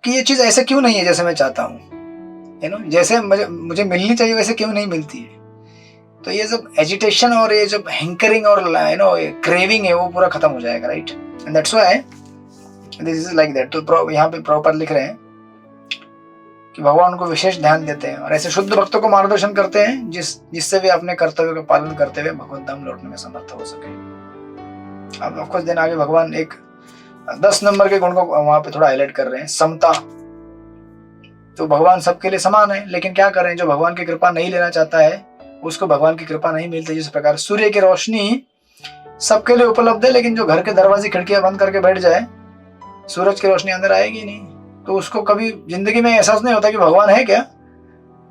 कि ये चीज ऐसे क्यों नहीं है जैसे मैं चाहता हूँ, जैसे मुझे मिलनी चाहिए वैसे क्यों नहीं मिलती है। तो ये जब एजिटेशन और ये जब हैंकरिंग और क्रेविंग है वो पूरा खत्म हो जाएगा, right? And that's why this is like that. तो यहाँ पे प्रॉपर लिख रहे हैं कि भगवान को विशेष ध्यान देते हैं और ऐसे शुद्ध भक्तों को मार्गदर्शन करते हैं जिससे वे अपने कर्तव्य का पालन करते हुए भगवत धाम लौटने में समर्थ हो सके। अब ऑफकोर्स दिन आगे भगवान एक 10 नंबर के गुण को वहां पे थोड़ा हाईलाइट कर रहे हैं, समता। तो भगवान सबके लिए समान है, लेकिन क्या करें, जो भगवान की कृपा नहीं लेना चाहता है उसको भगवान की कृपा नहीं मिलती। जिस प्रकार सूर्य की रोशनी सबके लिए उपलब्ध है, लेकिन जो घर के दरवाजे खिड़कियां बंद करके बैठ जाए, सूरज की रोशनी अंदर आएगी नहीं, तो उसको कभी जिंदगी में एहसास नहीं होता कि भगवान है क्या।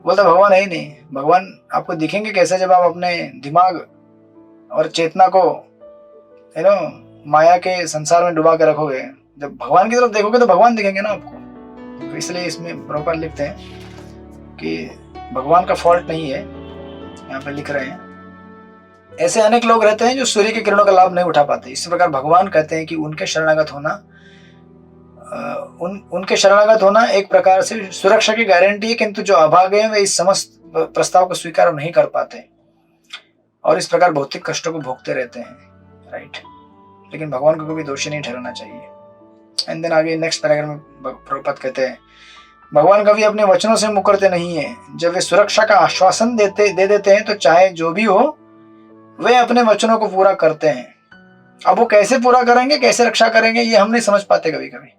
बोलता भगवान है ही नहीं। भगवान आपको दिखेंगे कैसे, जब आप अपने दिमाग और चेतना को माया के संसार में डुबा के रखोगे। जब भगवान की तरफ देखोगे तो भगवान दिखेंगे ना आपको। तो इसलिए इसमें प्रॉपर लिखते हैं कि भगवान का फॉल्ट नहीं है, यहाँ पे लिख रहे हैं। ऐसे अनेक लोग रहते हैं जो सूर्य की किरणों का लाभ नहीं उठा पाते। इसी प्रकार भगवान कहते हैं कि उनके शरणागत होना एक प्रकार से सुरक्षा की गारंटी है, किंतु जो अभागे हैं वे इस समस्त प्रस्ताव को स्वीकार नहीं कर पाते और इस प्रकार भौतिक कष्टों को भोगते रहते हैं, राइट? लेकिन भगवान को कभी दोषी नहीं ठहराना चाहिए। एंड देन आगे नेक्स्ट पैराग्राफ में प्रभुपाद कहते हैं, भगवान कभी अपने वचनों से मुकरते नहीं है। जब वे सुरक्षा का आश्वासन दे देते हैं तो चाहे जो भी हो वे अपने वचनों को पूरा करते हैं। अब वो कैसे पूरा करेंगे, कैसे रक्षा करेंगे, ये हम नहीं समझ पाते कभी कभी।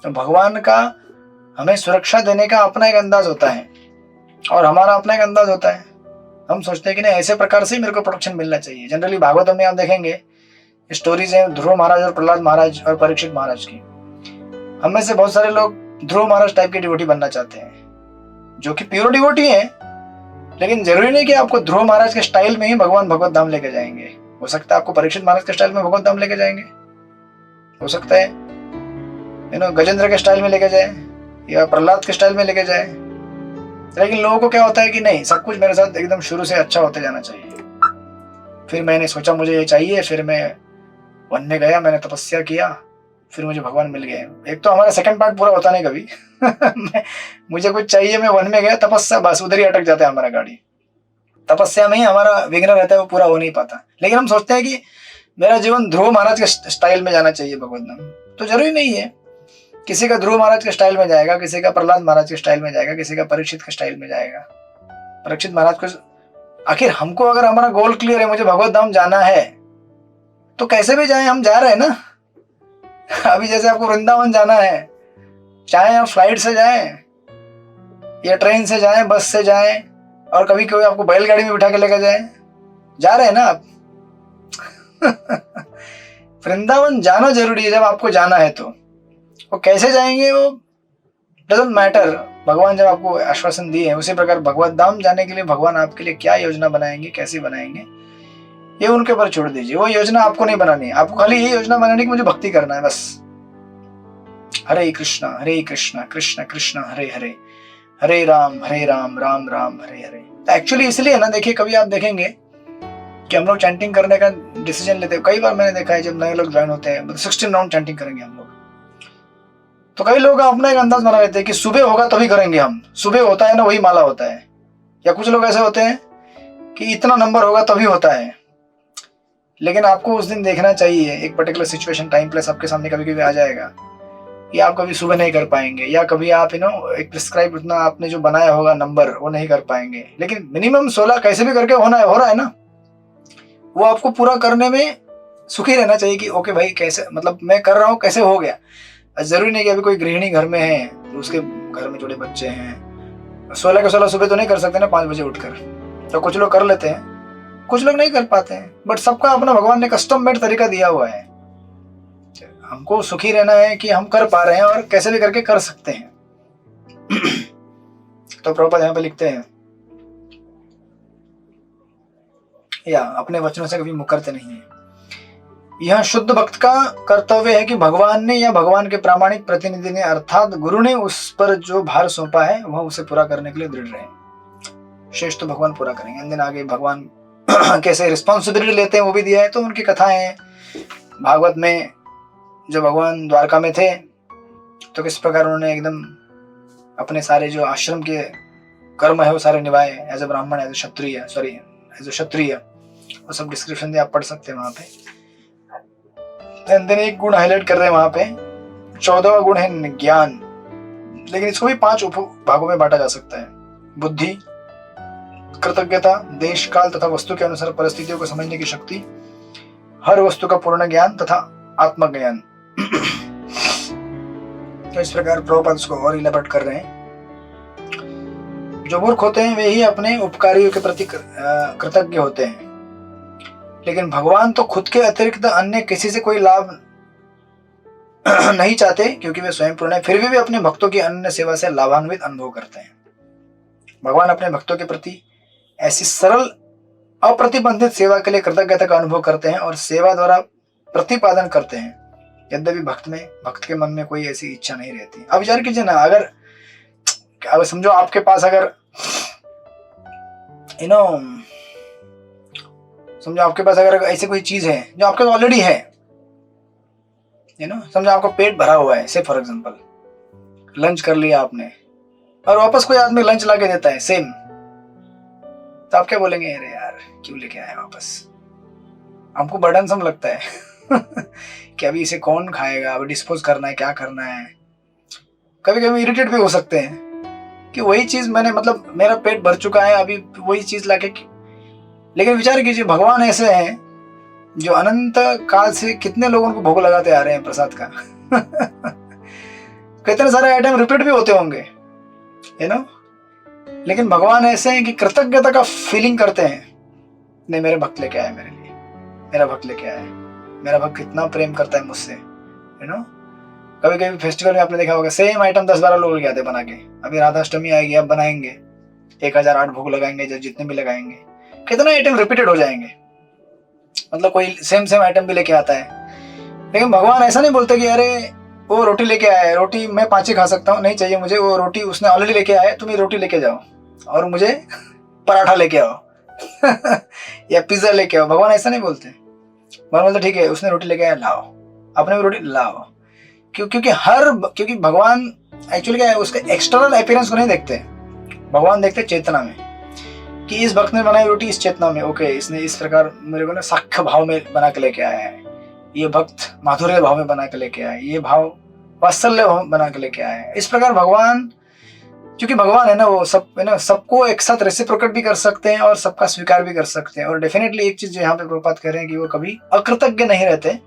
तो भगवान का हमें सुरक्षा देने का अपना एक अंदाज होता है और हमारा अपना एक अंदाज होता है। हम सोचते हैं कि नहीं ऐसे प्रकार से ही मेरे को प्रोटेक्शन मिलना चाहिए। जनरली भागवत में आप देखेंगे स्टोरीज हैं ध्रुव महाराज और प्रहलाद महाराज और परीक्षित महाराज की। हम में से बहुत सारे लोग ध्रुव महाराज टाइप के डिवोटी बनना चाहते हैं, जो कि प्योर डिवोटी हैं, लेकिन जरूरी नहीं कि आपको ध्रुव महाराज के स्टाइल में ही भगवान भगवत धाम लेके जाएंगे। हो सकता है आपको परीक्षित महाराज के स्टाइल में भगवत धाम लेके जाएंगे, हो सकता है गजेंद्र के स्टाइल में लेके जाए या प्रहलाद के स्टाइल में लेके जाए। लेकिन लोगों को क्या होता है कि नहीं, सब कुछ मेरे साथ एकदम शुरू से अच्छा होते जाना चाहिए। फिर मैंने सोचा मुझे ये चाहिए, फिर मैं वन में गया, मैंने तपस्या किया, फिर मुझे भगवान मिल गए। एक तो हमारा सेकंड पार्ट पूरा होता नहीं कभी। मुझे कुछ चाहिए, मैं वन में गया, तपस्या, बस उधर ही अटक जाता है हमारा गाड़ी। तपस्या में ही हमारा विघ्न रहता है, वो पूरा हो नहीं पाता। लेकिन हम सोचते हैं कि मेरा जीवन ध्रुव महाराज के स्टाइल में जाना चाहिए भगवत धाम। तो जरूरी नहीं है, किसी का ध्रुव महाराज के स्टाइल में जाएगा, किसी का प्रहलाद महाराज के स्टाइल में जाएगा, किसी का परीक्षित के स्टाइल में जाएगा। परीक्षित महाराज को आखिर हमको अगर हमारा गोल क्लियर है, मुझे भगवत धाम जाना है, तो कैसे भी जाए, हम जा रहे हैं ना। अभी जैसे आपको वृंदावन जाना है, चाहे आप फ्लाइट से जाएं या ट्रेन से जाएं, बस से जाएं, और कभी कोई आपको बैलगाड़ी में बिठा के लेकर जाए, जा रहे हैं ना आप। वृंदावन जाना जरूरी है जब आपको जाना है। तो वो कैसे जाएंगे, वो डजंट मैटर भगवान जब आपको आश्वासन दिए हैं, उसी प्रकार भगवत धाम जाने के लिए भगवान आपके लिए क्या योजना बनाएंगे, कैसे बनाएंगे, ये उनके ऊपर छोड़ दीजिए। वो योजना आपको नहीं बनानी है, आपको खाली ये योजना बनानी है कि मुझे भक्ति करना है बस। हरे कृष्णा कृष्ण कृष्ण हरे हरे, हरे राम राम राम हरे हरे। तो एक्चुअली इसलिए ना, देखिए कभी आप देखेंगे कि हम लोग चैंटिंग करने का डिसीजन लेते हैं। कई बार मैंने देखा है जब नए लोग ज्वाइन होते हैं, 16 राउंड चैंटिंग करेंगे हम लोग, तो कई लोग अपना एक अंदाज बना लेते हैं कि सुबह होगा तभी करेंगे हम, सुबह होता है ना वही माला होता है। या कुछ लोग ऐसे होते हैं कि इतना नंबर होगा तभी होता है। लेकिन आपको उस दिन देखना चाहिए, एक पर्टिकुलर सिचुएशन, टाइम प्लेस आपके सामने कभी कभी आ जाएगा कि आप कभी सुबह नहीं कर पाएंगे, या कभी आप एक प्रिस्क्राइब उतना आपने जो बनाया होगा नंबर वो नहीं कर पाएंगे। लेकिन मिनिमम 16 कैसे भी करके हो रहा है ना, वो आपको पूरा करने में सुखी रहना चाहिए कि ओके भाई कैसे, मतलब मैं कर रहा हूँ, कैसे हो गया। जरूरी नहीं कि अभी कोई गृहिणी घर में है तो उसके घर में छोटे बच्चे हैं, 16 के 16 सुबह तो नहीं कर सकते ना 5 बजे उठकर। तो कुछ लोग कर लेते हैं, कुछ लोग नहीं कर पाते हैं, बट सबका अपना भगवान ने कस्टम मेड तरीका दिया हुआ है। हमको सुखी रहना है कि हम कर पा रहे हैं और कैसे भी करके कर सकते हैं। तो प्रभुपाद यहाँ पे लिखते हैं, या अपने वचनों से कभी मुकरते नहीं है। यह शुद्ध भक्त का कर्तव्य है कि भगवान ने या भगवान के प्रामाणिक प्रतिनिधि ने अर्थात गुरु ने उस पर जो भार सौंपा है वह उसे पूरा करने के लिए दृढ़ रहे। शेष तो भगवान पूरा करेंगे। दिन आगे भगवान कैसे रिस्पॉन्सिबिलिटी लेते हैं वो भी दिया है। तो उनकी कथाएं हैं भागवत में। जब भगवान द्वारका में थे तो किस प्रकार उन्होंने एकदम अपने सारे जो आश्रम के कर्म है वो सारे निभाए, एज ए ब्राह्मण, एज ए क्षत्रिय, वो सब डिस्क्रिप्शन दिया, आप पढ़ सकते हैं वहां पे। दिन एक गुण हाईलाइट कर रहे हैं वहां पे, 14वां गुण है ज्ञान, लेकिन इसको भी 5 उप भागों में बांटा जा सकता है। बुद्धि, कृतज्ञता, देश काल तथा वस्तु के अनुसार परिस्थितियों को समझने की शक्ति, हर वस्तु का पूर्ण ज्ञान तथा आत्मज्ञान। तो इस प्रकार प्रभुपाद उसको और इलेबरेट कर रहे हैं। जो मूर्ख होते हैं वे ही अपने उपकारियों के प्रति कृतज्ञ होते हैं, लेकिन भगवान तो खुद के अतिरिक्त अन्य किसी से कोई लाभ नहीं चाहते क्योंकि वे स्वयं पूर्ण है, फिर भी वे अपने भक्तों की अन्य सेवा से लाभान्वित अनुभव करते हैं। भगवान अपने भक्तों के प्रति ऐसी सरल अप्रतिबंधित सेवा के लिए कृतज्ञता का अनुभव करते हैं और सेवा द्वारा प्रतिपादन करते हैं, यद्यपि भक्त के मन में कोई ऐसी इच्छा नहीं रहती। अब विचार कीजिए ना, अगर समझो आपके पास अगर समझो आपके पास अगर ऐसी कोई चीज है जो आपके पास ऑलरेडी है, समझो आपका पेट भरा हुआ है, से फॉर एग्जांपल लंच कर लिया आपने और वापस कोई आदमी लंच ला के देता है सेम, तो आप क्या बोलेंगे, अरे यार क्यों लेके आए वापस। हमको बर्डनसम लगता है कि अभी इसे कौन खाएगा, अभी डिस्पोज करना है, क्या करना है। कभी कभी इरिटेट भी हो सकते हैं कि वही चीज मैंने, मतलब मेरा पेट भर चुका है, अभी वही चीज लाके। लेकिन विचार कीजिए, भगवान ऐसे हैं जो अनंत काल से कितने लोगों को भोग लगाते आ रहे हैं प्रसाद का। कितने सारे आइटम रिपीट भी होते होंगे, लेकिन भगवान ऐसे हैं कि कृतज्ञता का फीलिंग करते हैं, नहीं मेरे भक्त लेके आए मेरे लिए, मेरा भक्त लेके आया, मेरा भक्त कितना प्रेम करता है मुझसे। कभी कभी फेस्टिवल में आपने देखा होगा सेम आइटम 10-12 लोग लेके आते बना के। अभी राधाष्टमी आएगी, अब बनाएंगे 1008 भोग लगाएंगे, जितने भी लगाएंगे, कितना आइटम रिपीटेड हो जाएंगे, मतलब कोई सेम आइटम भी लेके आता है। लेकिन भगवान ऐसा नहीं बोलते कि अरे वो रोटी लेके आया है, रोटी मैं 5 ही खा सकता हूँ, नहीं चाहिए मुझे वो रोटी, उसने ऑलरेडी लेके आया है, तुम ये रोटी लेके जाओ और मुझे पराठा लेके आओ या पिज्जा लेके आओ। भगवान ऐसा नहीं बोलते। भगवान बोलते ठीक है, उसने रोटी लेके आया, लाओ, अपने भी रोटी लाओ। क्योंकि भगवान एक्चुअली क्या है, उसके एक्सटर्नल अपीयरेंस को नहीं देखते, भगवान देखते चेतना में, कि इस भक्त ने बनाई रोटी इस चेतना में, ओके इसने इस प्रकार मेरे को ना साख्य भाव में बना के लेके आया है, ये भक्त माधुर्य भाव में बना के लेके आया है, ये भाव वात्सल्य भाव बना के लेके आया है। इस प्रकार भगवान, क्योंकि भगवान है ना, वो सब है ना, सबको एक साथ रेसिप्रोकेट भी कर सकते हैं और सबका स्वीकार भी कर सकते हैं। और डेफिनेटली एक चीज जो यहाँ पे प्रभुपाद कह रहे हैं कि वो कभी अकृतज्ञ नहीं रहते।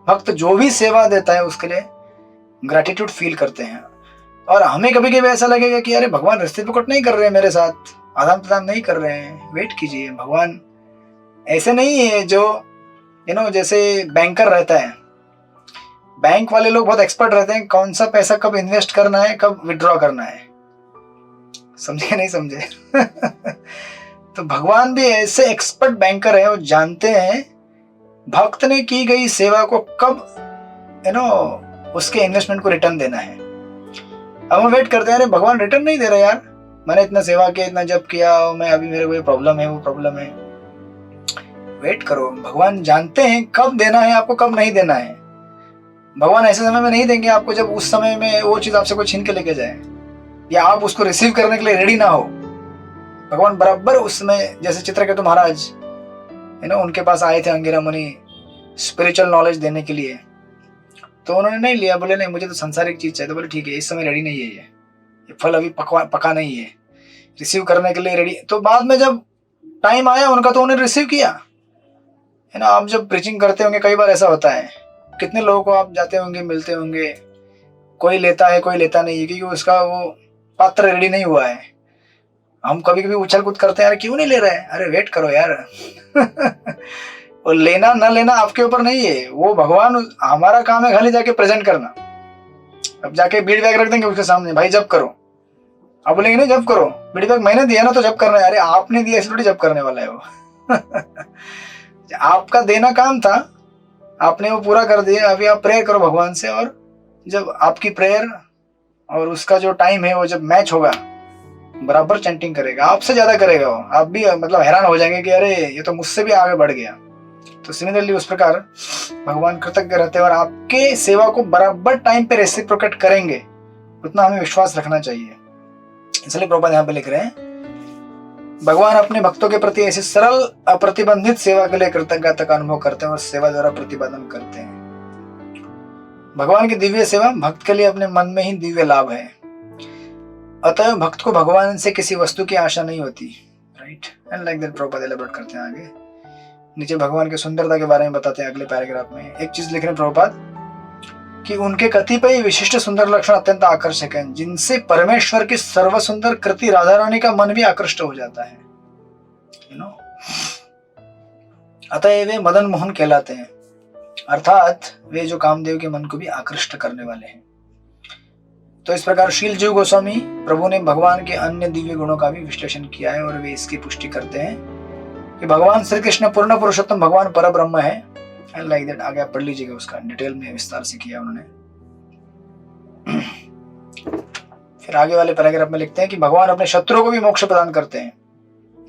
भक्त जो भी सेवा देता है उसके लिए ग्रैटिट्यूड फील करते हैं। और हमें कभी कभी ऐसा लगेगा कि अरे भगवान रेसिप्रोकेट नहीं कर रहे हैं मेरे साथ, आदान प्रदान नहीं कर रहे हैं, वेट कीजिए, भगवान ऐसे नहीं है जो जैसे बैंकर रहता है, बैंक वाले लोग बहुत एक्सपर्ट रहते हैं कौन सा पैसा कब इन्वेस्ट करना है, कब विड्रॉ करना है। समझे नहीं समझे? तो भगवान भी ऐसे एक्सपर्ट बैंकर है, वो जानते हैं भक्त ने की गई सेवा को कब उसके इन्वेस्टमेंट को रिटर्न देना है। अब हम वेट करते हैं, अरे भगवान रिटर्न नहीं दे रहे यार, मैंने इतना सेवा किया, इतना जप किया, मैं अभी मेरे को ये प्रॉब्लम है, वो प्रॉब्लम है। वेट करो, भगवान जानते हैं कब देना है आपको, कब नहीं देना है। भगवान ऐसे समय में नहीं देंगे आपको जब उस समय में वो चीज आपसे कोई छीन के लेके जाए या आप उसको रिसीव करने के लिए रेडी ना हो। भगवान बराबर उस समय, जैसे चित्रकेतु महाराज उनके पास आए थे अंगिरा मुनि स्पिरिचुअल नॉलेज देने के लिए, तो उन्होंने नहीं लिया, बोले नहीं मुझे तो सांसारिक चीज चाहिए। तो बोले ठीक है, इस समय रेडी नहीं है, ये फल अभी पका नहीं है, रिसीव करने के लिए रेडी। तो बाद में जब टाइम आया उनका तो उन्हें रिसीव किया, है ना। आप जब प्रीचिंग करते होंगे कई बार ऐसा होता है, कितने लोगों को आप जाते होंगे, मिलते होंगे, कोई लेता है कोई लेता नहीं है, क्योंकि उसका वो पात्र रेडी नहीं हुआ है। हम कभी कभी उछल कूद करते हैं, यार क्यों नहीं ले रहे हैं, अरे वेट करो यार। और लेना ना लेना आपके ऊपर नहीं है, वो भगवान, हमारा काम है खाली जाके प्रेजेंट करना। अब जाके बीड़ बैग रख देंगे उसके सामने, भाई जब करो, आप बोलेंगे नहीं जब करो, बीड़ बैग मैंने दिया ना तो जब करना है। अरे आपने दिया इसलिए थोड़ी जब करने वाला है वो। आपका देना काम था, आपने वो पूरा कर दिया, अभी आप प्रेयर करो भगवान से, और जब आपकी प्रेयर और उसका जो टाइम है वो जब मैच होगा, बराबर चैंटिंग करेगा, आपसे ज्यादा करेगा वो। आप भी मतलब हैरान हो जाएंगे कि अरे ये तो मुझसे भी आगे बढ़ गया। तो सिमिलरली उस प्रकार भगवान कृतज्ञ रहते हैं और आपके सेवा को बराबर टाइम पे रेसिप्रोकेट करेंगे, उतना हमें विश्वास रखना चाहिए। इसलिए प्रभुपाद यहाँ पे लिख रहे हैं, भगवान अपने भक्तों के प्रति ऐसी सरल अप्रतिबंधित सेवा के लिए कृतज्ञता का अनुभव करते हैं और सेवा द्वारा प्रतिपादन करते हैं। भगवान की दिव्य सेवा भक्त के लिए अपने मन में ही दिव्य लाभ है, अतः भक्त को भगवान से किसी वस्तु की आशा नहीं होती। Right, and like that Prabhupada elaborate करते हैं आगे। नीचे भगवान की सुंदरता के बारे में बताते हैं अगले पैराग्राफ में। एक चीज लिख रहे हैं प्रभुपाद कि उनके कतिपय विशिष्ट सुंदर लक्षण अत्यंत आकर्षक हैं, जिनसे परमेश्वर की सर्व सुंदर कृति राधा रानी का मन भी आकृष्ट हो जाता है। अतः वे मदन मोहन कहलाते हैं, अर्थात वे जो कामदेव के मन को भी आकृष्ट करने वाले हैं। तो इस प्रकार शील जीव गोस्वामी प्रभु ने भगवान के अन्य दिव्य गुणों का भी विश्लेषण किया है और वे इसकी पुष्टि करते हैं कि भगवान श्री कृष्ण पूर्ण पुरुषोत्तम भगवान पर ब्रह्म है। एंड लाइक दैट आगे आप पढ़ लीजिएगा, उसका डिटेल में विस्तार से किया उन्होंने। फिर आगे वाले पैराग्राफ में लिखते हैं कि भगवान अपने शत्रुओं को भी मोक्ष प्रदान करते हैं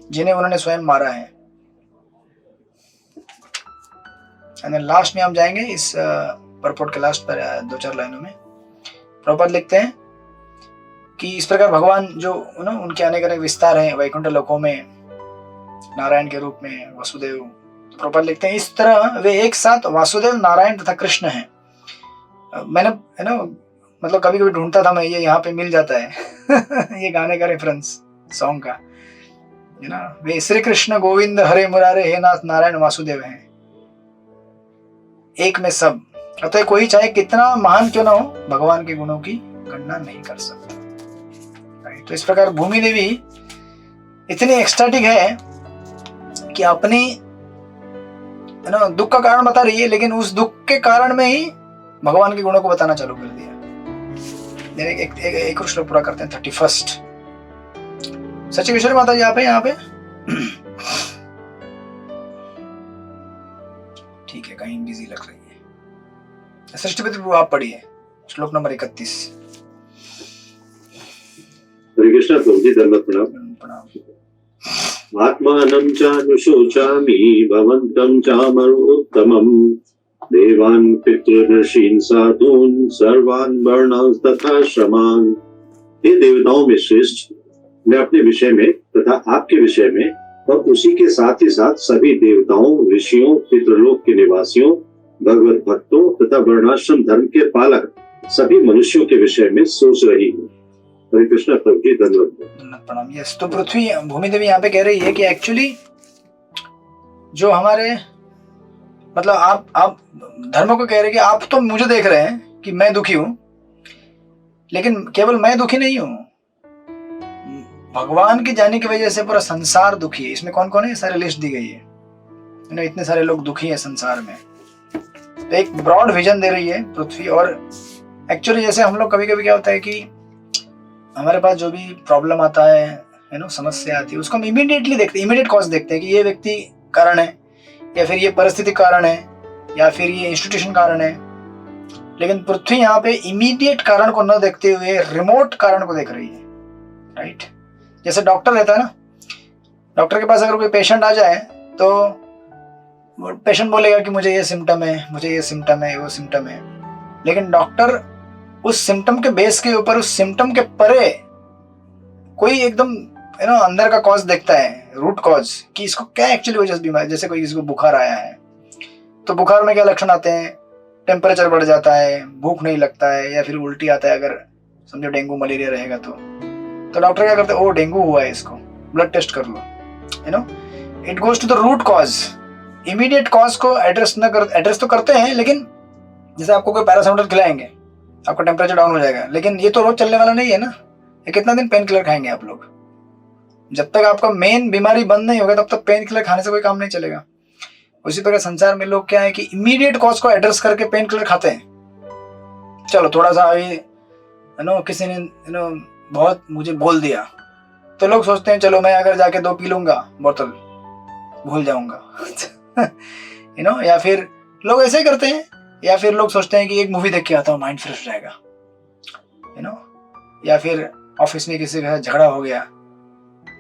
जिन्हें उन्होंने स्वयं मारा है। एंड लास्ट में हम जाएंगे इस परपोर्ट के लास्ट पर 2-4 लाइनों में। प्रभुपाद लिखते हैं कि इस प्रकार भगवान जो उनके अनेक अनेक विस्तार हैं वैकुंठ लोकों में, नारायण के रूप में वासुदेव। तो प्रभुपाद लिखते हैं इस तरह वे एक साथ वासुदेव, नारायण तथा कृष्ण हैं। मैंने मतलब कभी कभी ढूंढता था मैं, ये यहाँ पे मिल जाता है। ये गाने का रेफरेंस सॉन्ग का, है ना। वे श्री कृष्ण गोविंद हरे मुरारे हे नाथ नारायण वासुदेव हैं, एक में सब। अतः कोई चाहे कितना महान क्यों ना हो, भगवान के गुणों की गणना नहीं कर सकता। तो इस प्रकार भूमि देवी इतनी एक्सटाटिक है कि अपनी दुख का कारण बता रही है, लेकिन उस दुख के कारण में ही भगवान के गुणों को बताना चालू कर दिया। एक और श्लोक पूरा करते हैं 31। सच्ची किशोरी माता जी आप है यहाँ पे? ठीक है, कहीं बिजी लग रही है। सृष्टिपति प्रभु आप पढ़िए श्लोक नंबर 31। हरे कृष्ण प्रभु जी, धन्यवाद। प्रणाम। आत्मानं चानुशोचामि भवन्तं चामरोत्तमम् देवान् पितृऋषीन् साधून् सर्वान् वर्णान् तथा श्रमान्। हे देवताओं में श्रेष्ठ, मैं अपने विषय में तथा आपके विषय में और उसी के साथ ही साथ सभी देवताओं, ऋषियों, पितृलोक के निवासियों, भगवत भक्तों तथा वर्णाश्रम धर्म के पालक सभी मनुष्यों के विषय में सोच रही हूँ। हरे कृष्ण प्रभु जी, धन्यवाद। प्रणाम। यस, तो पृथ्वी भूमि देवी यहाँ पे कह रही है कि एक्चुअली जो हमारे मतलब आप धर्म को कह रहे हैं कि आप तो मुझे देख रहे हैं कि मैं दुखी हूं, लेकिन केवल मैं दुखी नहीं हूं, भगवान के जाने की वजह से पूरा संसार दुखी है। इसमें कौन कौन है सारे लिस्ट दी गई है, इतने सारे लोग दुखी है संसार में। तो एक ब्रॉड विजन दे रही है पृथ्वी। और एक्चुअली जैसे हम लोग कभी कभी क्या होता है कि हमारे पास जो भी प्रॉब्लम आता है, समस्या आती है, उसको हम इमीडिएटली देखते हैं, इमीडिएट कॉज देखते हैं कि ये व्यक्ति कारण है, या फिर ये परिस्थिति कारण है, या फिर ये इंस्टीट्यूशन कारण है। लेकिन पृथ्वी यहाँ पे इमीडिएट कारण को न देखते हुए रिमोट कारण को देख रही है, राइट। जैसे डॉक्टर रहता है ना, डॉक्टर के पास अगर कोई पेशेंट आ जाए तो पेशेंट बोलेगा कि मुझे ये सिम्टम है, मुझे ये सिम्टम है, वो सिम्टम है। लेकिन डॉक्टर उस सिम्टम के बेस के ऊपर, उस सिम्टम के परे कोई एकदम अंदर का कॉज देखता है, रूट कॉज, कि इसको क्या एक्चुअली वजह से बीमारी। जैसे कोई किसी को बुखार आया है तो बुखार में क्या लक्षण आते हैं, टेम्परेचर बढ़ जाता है, भूख नहीं लगता है, या फिर उल्टी आता है। अगर समझो डेंगू मलेरिया रहेगा तो डॉक्टर क्या करते हैं, ओ डेंगू हुआ है, इसको ब्लड टेस्ट कर लो। It goes to the root cause. Immediate cause को एड्रेस तो करते हैं, लेकिन जैसे आपको कोई पैरासिटामोल खिलाएंगे, आपका टेम्परेचर डाउन हो जाएगा, लेकिन ये तो रोज चलने वाला नहीं है ना। ये कितना दिन पेन किलर खाएंगे आप लोग? जब तक आपका मेन बीमारी बंद नहीं होगा तब तक पेन किलर खाने से कोई काम नहीं चलेगा। उसी प्रकार संसार में लोग क्या है कि इमीडिएट कॉज को एड्रेस करके पेन किलर खाते हैं। चलो थोड़ा सा अभी किसी ने बहुत मुझे बोल दिया तो लोग सोचते हैं चलो मैं अगर जाके 2 पी लूंगा बोतल, भूल जाऊंगा। या फिर लोग ऐसे ही करते हैं। या फिर लोग सोचते हैं कि एक मूवी देख के आता हूँ, माइंड फ्रेश रहेगा। या फिर ऑफिस में किसी के साथ झगड़ा हो गया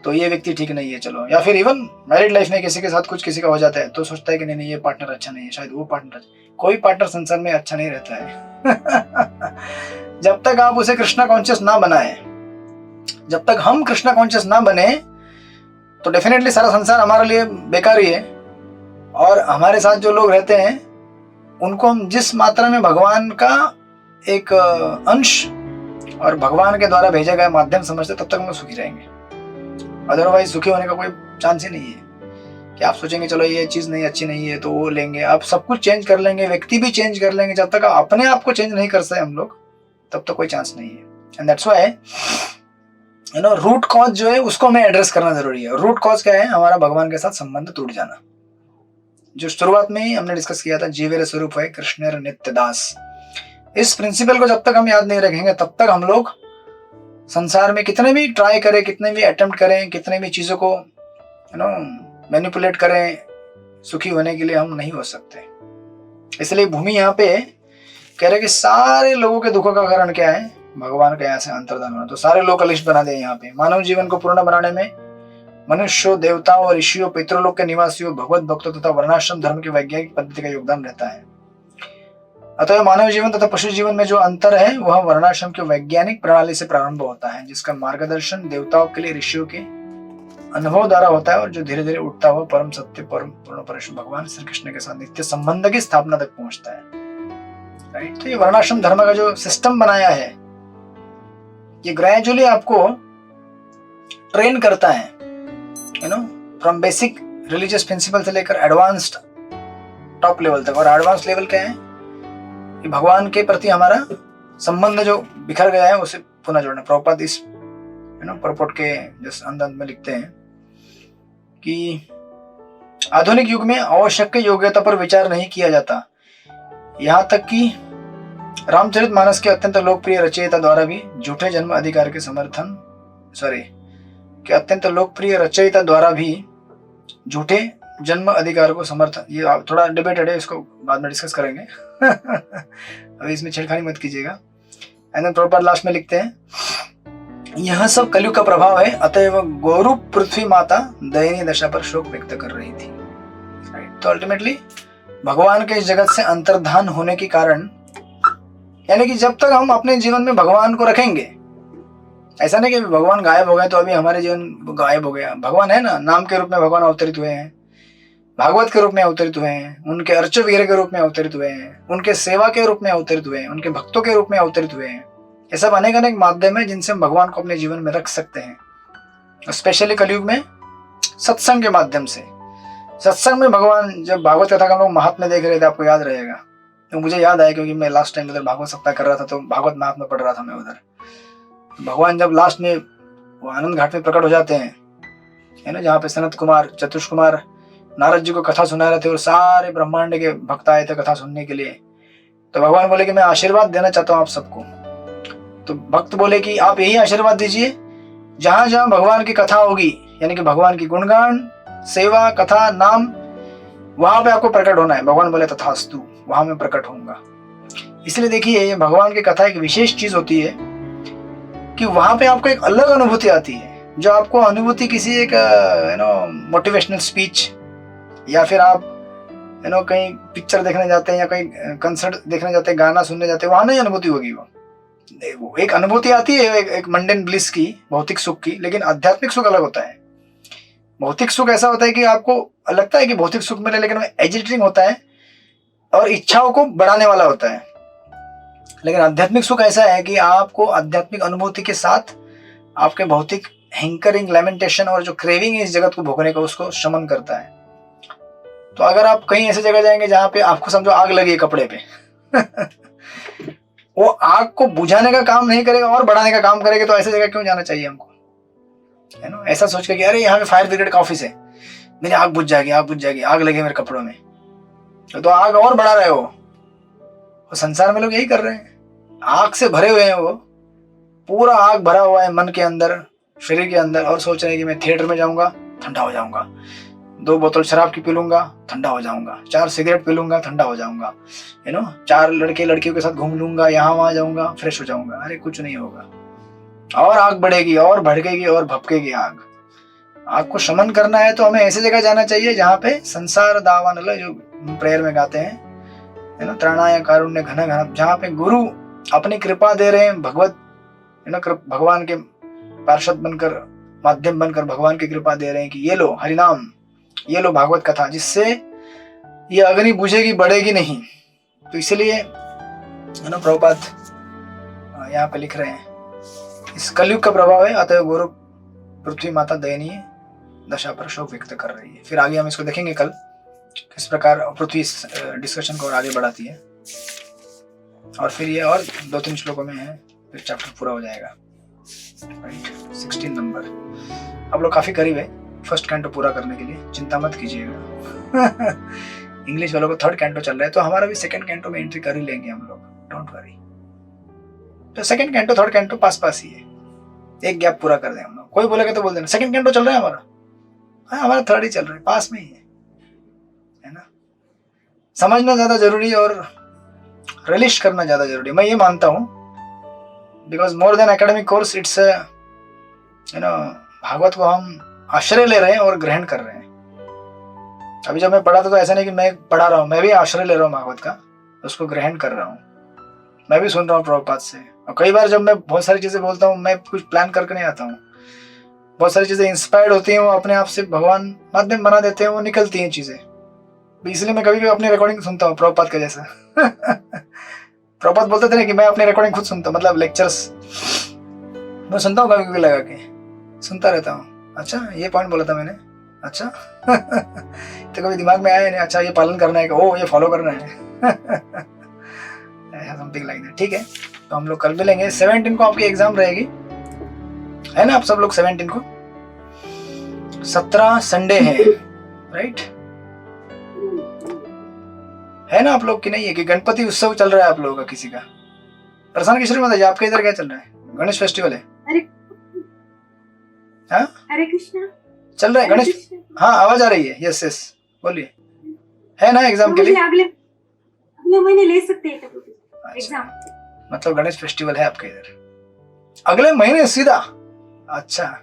तो ये व्यक्ति ठीक नहीं है, चलो। या फिर इवन मैरिड लाइफ में किसी के साथ कुछ किसी का हो जाता है तो सोचता है कि नहीं ये पार्टनर अच्छा नहीं है, शायद वो पार्टनर। कोई पार्टनर संसार में अच्छा नहीं रहता है। जब तक आप उसे कृष्णा कॉन्शियस ना बनाए, जब तक हम कृष्णा कॉन्शियस ना बने, तो डेफिनेटली सारा संसार हमारे लिए बेकार ही है। और हमारे साथ जो लोग रहते हैं उनको हम जिस मात्रा में भगवान का एक अंश और भगवान के द्वारा भेजा गया माध्यम समझते, तब तक हम सुखी रहेंगे। अदरवाइज सुखी होने का कोई चांस ही नहीं है। कि आप सोचेंगे चलो ये चीज नहीं अच्छी नहीं है तो वो लेंगे, आप सब कुछ चेंज कर लेंगे, व्यक्ति भी चेंज कर लेंगे, जब तक आप अपने आप को चेंज नहीं कर सकते हम लोग तब तक कोई चांस नहीं है। And that's why root cause जो है उसको हमें एड्रेस करना जरूरी है। रूट कॉज क्या है? हमारा भगवान के साथ संबंध टूट जाना, जो शुरुआत में ही हमने डिस्कस किया था, जीवेर स्वरूप है कृष्ण नित्य दास। इस प्रिंसिपल को जब तक हम याद नहीं रखेंगे तब तक हम लोग संसार में कितने भी ट्राई करें, कितने भी अटेम्प्ट करें, कितने भी चीजों को मैनिपुलेट करें, सुखी होने के लिए हम नहीं हो सकते। इसलिए भूमि यहाँ पे कह रहे कि सारे लोगों के दुखों का कारण क्या है? भगवान का यहाँ से अंतर्धान होना। तो सारे लोग का लिस्ट बना दे यहाँ पे। मानव जीवन को पूर्ण बनाने में मनुष्यों, देवताओं और ऋषियों, पितृलोक के निवासियों, भगवत भक्तों तथा वर्णाश्रम धर्म की वैज्ञानिक पद्धति का योगदान रहता है। अतः मानव जीवन तथा पशु जीवन में जो अंतर है वह वर्णाश्रम की वैज्ञानिक प्रणाली से प्रारंभ होता है, जिसका मार्गदर्शन देवताओं के लिए ऋषियों के अनुभव द्वारा होता है और जो धीरे धीरे उठता हुआ परम सत्य, परम पूर्ण परमेश्वर भगवान श्री कृष्ण के साथ नित्य संबंध की स्थापना तक पहुंचता है। राइट। तो ये वर्णाश्रम धर्म का जो सिस्टम बनाया है ये ग्रेजुअली आपको ट्रेन करता है, फ्रॉम बेसिक रिलीजियस प्रिंसिपल से लेकर एडवांस्ड टॉप लेवल तक। और एडवांस लेवल क्या है कि भगवान के प्रति हमारा संबंध जो बिखर गया है उसे पुनः जोड़ना। प्रभुपाद इस परपोर्ट के जिस अंत में लिखते हैं कि आधुनिक युग में आवश्यक योग्यता पर विचार नहीं किया जाता, यहाँ तक कि रामचरितमानस के अत्यंत लोकप्रिय रचयिता द्वारा भी झूठे जन्म अधिकार के समर्थन अत्यंत लोकप्रिय रचयिता द्वारा भी झूठे जन्म अधिकार को समर्थन, ये थोड़ा डिबेटेड है, इसको बाद में डिस्कस करेंगे। अभी इसमें छेड़खानी मत कीजिएगा। एंड प्रभुपाद लास्ट में लिखते हैं यह सब कलयुग का प्रभाव है, अतएव गौरूप पृथ्वी माता दयनीय दशा पर शोक व्यक्त कर रही थी। राइट। तो अल्टीमेटली भगवान के इस जगत से अंतर्धान होने के कारण, यानी कि जब तक हम अपने जीवन में भगवान को रखेंगे, ऐसा नहीं कि भगवान गायब हो गए तो अभी हमारे जीवन गायब हो गया। भगवान है ना, नाम के रूप में भगवान अवतरित हुए हैं, भागवत के रूप में अवतरित हुए हैं, उनके अर्च वीर के रूप में अवतरित हुए हैं, उनके सेवा के रूप में अवतरित हुए हैं, उनके भक्तों के रूप में अवतरित हुए हैं। ये सब अनेक अनेक माध्यम है जिनसे हम भगवान को अपने जीवन में रख सकते हैं। स्पेशली कलयुग में सत्संग के माध्यम से। सत्संग में भगवान, जब भागवत कथा का हम लोग महात्म्य देख रहे थे, आपको याद रहेगा, तो मुझे याद आया क्योंकि मैं लास्ट टाइम उधर भागवत सप्ताह कर रहा था तो भागवत महात्म्य पढ़ रहा था मैं उधर। भगवान जब लास्ट में वो आनंद घाट में प्रकट हो जाते हैं, है ना, जहाँ पे सनत कुमार, चतुष कुमार नारद जी को कथा सुना रहे थे और सारे ब्रह्मांड के भक्त आए थे कथा सुनने के लिए। तो भगवान बोले कि मैं आशीर्वाद देना चाहता हूँ आप सबको। तो भक्त बोले कि आप यही आशीर्वाद दीजिए, जहां जहां भगवान की कथा होगी, यानी कि भगवान की गुणगान, सेवा, कथा, नाम, वहां पे आपको प्रकट होना है। भगवान बोले तथास्तु, वहां मैं प्रकट होऊंगा। इसलिए देखिए, ये भगवान की कथा एक विशेष चीज होती है कि वहां पे आपको एक अलग अनुभूति आती है, जो आपको अनुभूति किसी एक मोटिवेशनल स्पीच या फिर आप कहीं पिक्चर देखने जाते हैं या कहीं कंसर्ट देखने जाते हैं, गाना सुनने जाते हैं, वहां नहीं अनुभूति होगी। वो एक अनुभूति आती है एक मंडेन ब्लिस की, भौतिक सुख की, लेकिन आध्यात्मिक सुख अलग होता है। भौतिक सुख ऐसा होता है कि आपको लगता है कि भौतिक सुख मिले, लेकिन वो एजिटेटिंग होता है और इच्छाओं को बढ़ाने वाला होता है। लेकिन आध्यात्मिक सुख ऐसा है कि आपको आध्यात्मिक अनुभूति के साथ आपके भौतिक हैंकरिंग, लैमेंटेशन और जो क्रेविंग है इस जगत को भोगने का, उसको शमन करता है। तो अगर आप कहीं ऐसी जगह जाएंगे जहां पे आपको समझो आग लगी है कपड़े पे वो आग को बुझाने का काम नहीं करेगा और बढ़ाने का काम करेगा, तो ऐसी जगह क्यों जाना चाहिए हमको, है ना। ऐसा सोच के कि अरे यहाँ पे फायर ब्रिगेड का ऑफिस है, मेरी आग बुझ जाएगी, आग बुझ जाएगी, आग लगे मेरे कपड़ों में, तो आग और बढ़ा रहे हो। संसार में लोग यही कर रहे हैं, आग से भरे हुए हैं, वो पूरा आग भरा हुआ है मन के अंदर, शरीर के अंदर, और सोच रहे हैं कि मैं थिएटर में जाऊंगा ठंडा हो जाऊंगा, 2 बोतल शराब की पी लूंगा ठंडा हो जाऊंगा, 4 सिगरेट पी लूंगा ठंडा हो जाऊंगा, 4 लड़के लड़कियों के साथ घूम लूंगा, यहाँ वहां जाऊंगा फ्रेश हो जाऊंगा। अरे कुछ नहीं होगा, और आग बढ़ेगी और भड़केगी और भपकेगी आग। आग को शमन करना है तो हमें ऐसी जगह जाना चाहिए जहाँ पे संसार दावान, जो प्रेयर में गाते हैं, है ना, त्राणाय कारुण्य घन घन, जहाँ पे गुरु अपनी कृपा दे रहे हैं, भगवान के पार्षद बनकर, माध्यम बनकर भगवान की कृपा दे रहे हैं कि ये लो हरिनाम, ये लो भागवत कथा, जिससे ये अग्नि बुझेगी, बढ़ेगी नहीं। तो इसलिए प्रभुपाद यहाँ पे लिख रहे हैं, इस कलयुग का प्रभाव है, अतः गुरु पृथ्वी माता दयनीय दशा पर शोक व्यक्त कर रही है। फिर आगे हम इसको देखेंगे कल, किस प्रकार पृथ्वी डिस्कशन को और आगे बढ़ाती है, और फिर ये और 2-3 श्लोकों में है, फिर चैप्टर पूरा हो जाएगा। Right, 16 number. आप लोग काफी करीब है फर्स्ट कैंटो पूरा करने के लिए, चिंता मत कीजिएगा। इंग्लिश वालों को 3rd कैंटो चल रहा है, तो हमारा भी 2nd कैंटो में एंट्री कर ही लेंगे हम लोग, डोंट वरी। तो 2nd कैंटो 3rd कैंटो पास ही है, एक गैप पूरा कर दें हम लोग। कोई बोलेगा तो बोल देना 2nd कैंटो चल रहा है हमारा, हाँ हमारा 3rd ही चल रहा है, पास में ही है ना। समझना ज्यादा जरूरी है और रिलिश करना ज्यादा जरूरी है, मैं ये मानता हूँ, because more than academic course it's Bhagavat को हम आश्रय ले रहे हैं और ग्रहण कर रहे हैं। अभी जब मैं पढ़ा था तो ऐसा नहीं कि मैं पढ़ा रहा हूँ, मैं भी आश्रय ले रहा हूँ भागवत का, उसको ग्रहण कर रहा हूँ, मैं भी सुन रहा हूँ प्रभुपाद से। और कई बार जब मैं बहुत सारी चीजें बोलता हूँ, मैं कुछ प्लान करके नहीं आता हूँ, बहुत सारी चीजें इंस्पायर्ड होती हैं, वो अपने आप से भगवान माध्यम बना देते हैं, वो निकलती हैं चीजें। इसलिए मैं कभी भी अपनी रिकॉर्डिंग सुनता हूँ प्रभुपाद का जैसा। प्रभुपाद बोलते थे ना कि मैं अपनी रिकॉर्डिंग खुद सुनता हूँ, मतलब लेक्चर्स मैं सुनता हूँ, कभी लगा के सुनता रहता हूँ। अच्छा ये पॉइंट बोला था मैंने, अच्छा तो कभी दिमाग में आया नहीं, अच्छा ये पालन करना है, ओ ये फॉलो करना है। Something like that. ठीक है, तो हम लोग कल भी लेंगे। 17 को आपकी एग्जाम रहेगी, है ना, आप सब लोग 17 को, 17 संडे है, राइट, है ना आप लोग की नहीं है कि गणपति उत्सव चल रहा है आप लोगों का किसी का? प्रशांत किशोर बताइए आपके इधर क्या चल रहा है? गणेश फेस्टिवल है? हरे कृष्णा चल रहा है गणेश? हाँ आवाज आ रही है, यस यस बोलिए, है ना एग्जाम के लिए? अगले महीने ले सकते हैं एग्जाम, मतलब गणेश फेस्टिवल है आपके इधर अगले महीने सीधा? अच्छा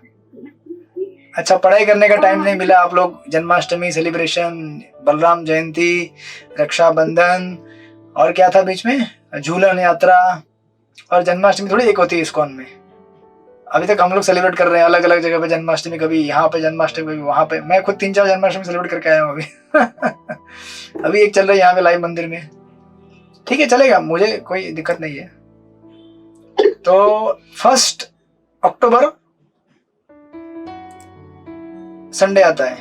पढ़ाई करने का टाइम नहीं मिला आप लोग, जन्माष्टमी सेलिब्रेशन, बलराम जयंती, रक्षाबंधन, और क्या था बीच में, झूलन यात्रा, और जन्माष्टमी थोड़ी एक होती है इस्कॉन में। अभी तक हम लोग सेलिब्रेट कर रहे हैं अलग अलग जगह पे जन्माष्टमी, कभी यहाँ पे जन्माष्टमी, कभी वहां पे। मैं खुद 3-4 जन्माष्टमी सेलिब्रेट करके आया हूँ अभी। अभी एक चल रहा है यहाँ पे लाइव मंदिर में। ठीक है चलेगा, मुझे कोई दिक्कत नहीं है। तो 1 अक्टूबर संडे आता है,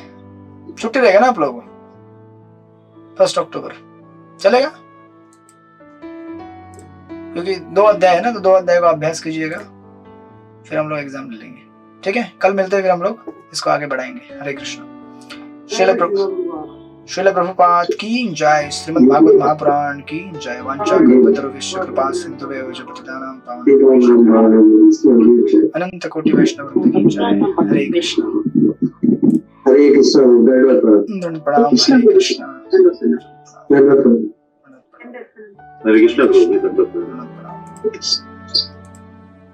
छुट्टी रहेगा ना आप लोगों को? 1 अक्टूबर चलेगा, क्योंकि 2 अध्याय है ना, तो 2 अध्याय को अभ्यास कीजिएगा, फिर हम लोग एग्जाम ले लेंगे। ठीक है, कल मिलते हैं, फिर हम लोग इसको आगे बढ़ाएंगे। हरे कृष्ण। श्रील प्रभु श्रील प्रभुपाद की जय। श्रीमद् भागवत महापुराण की जय। वांछा कल्पतरुभ्यश्च कृपा सिन्धुभ्यो एव च पतितानां पावनेभ्यो अनंत कोटि वैष्णव वृंद की जय। हरे कृष्ण। हरे कृष्ण। दंड प्रणाम। हरे कृष्ण। हरे कृष्ण। दंड प्रणाम।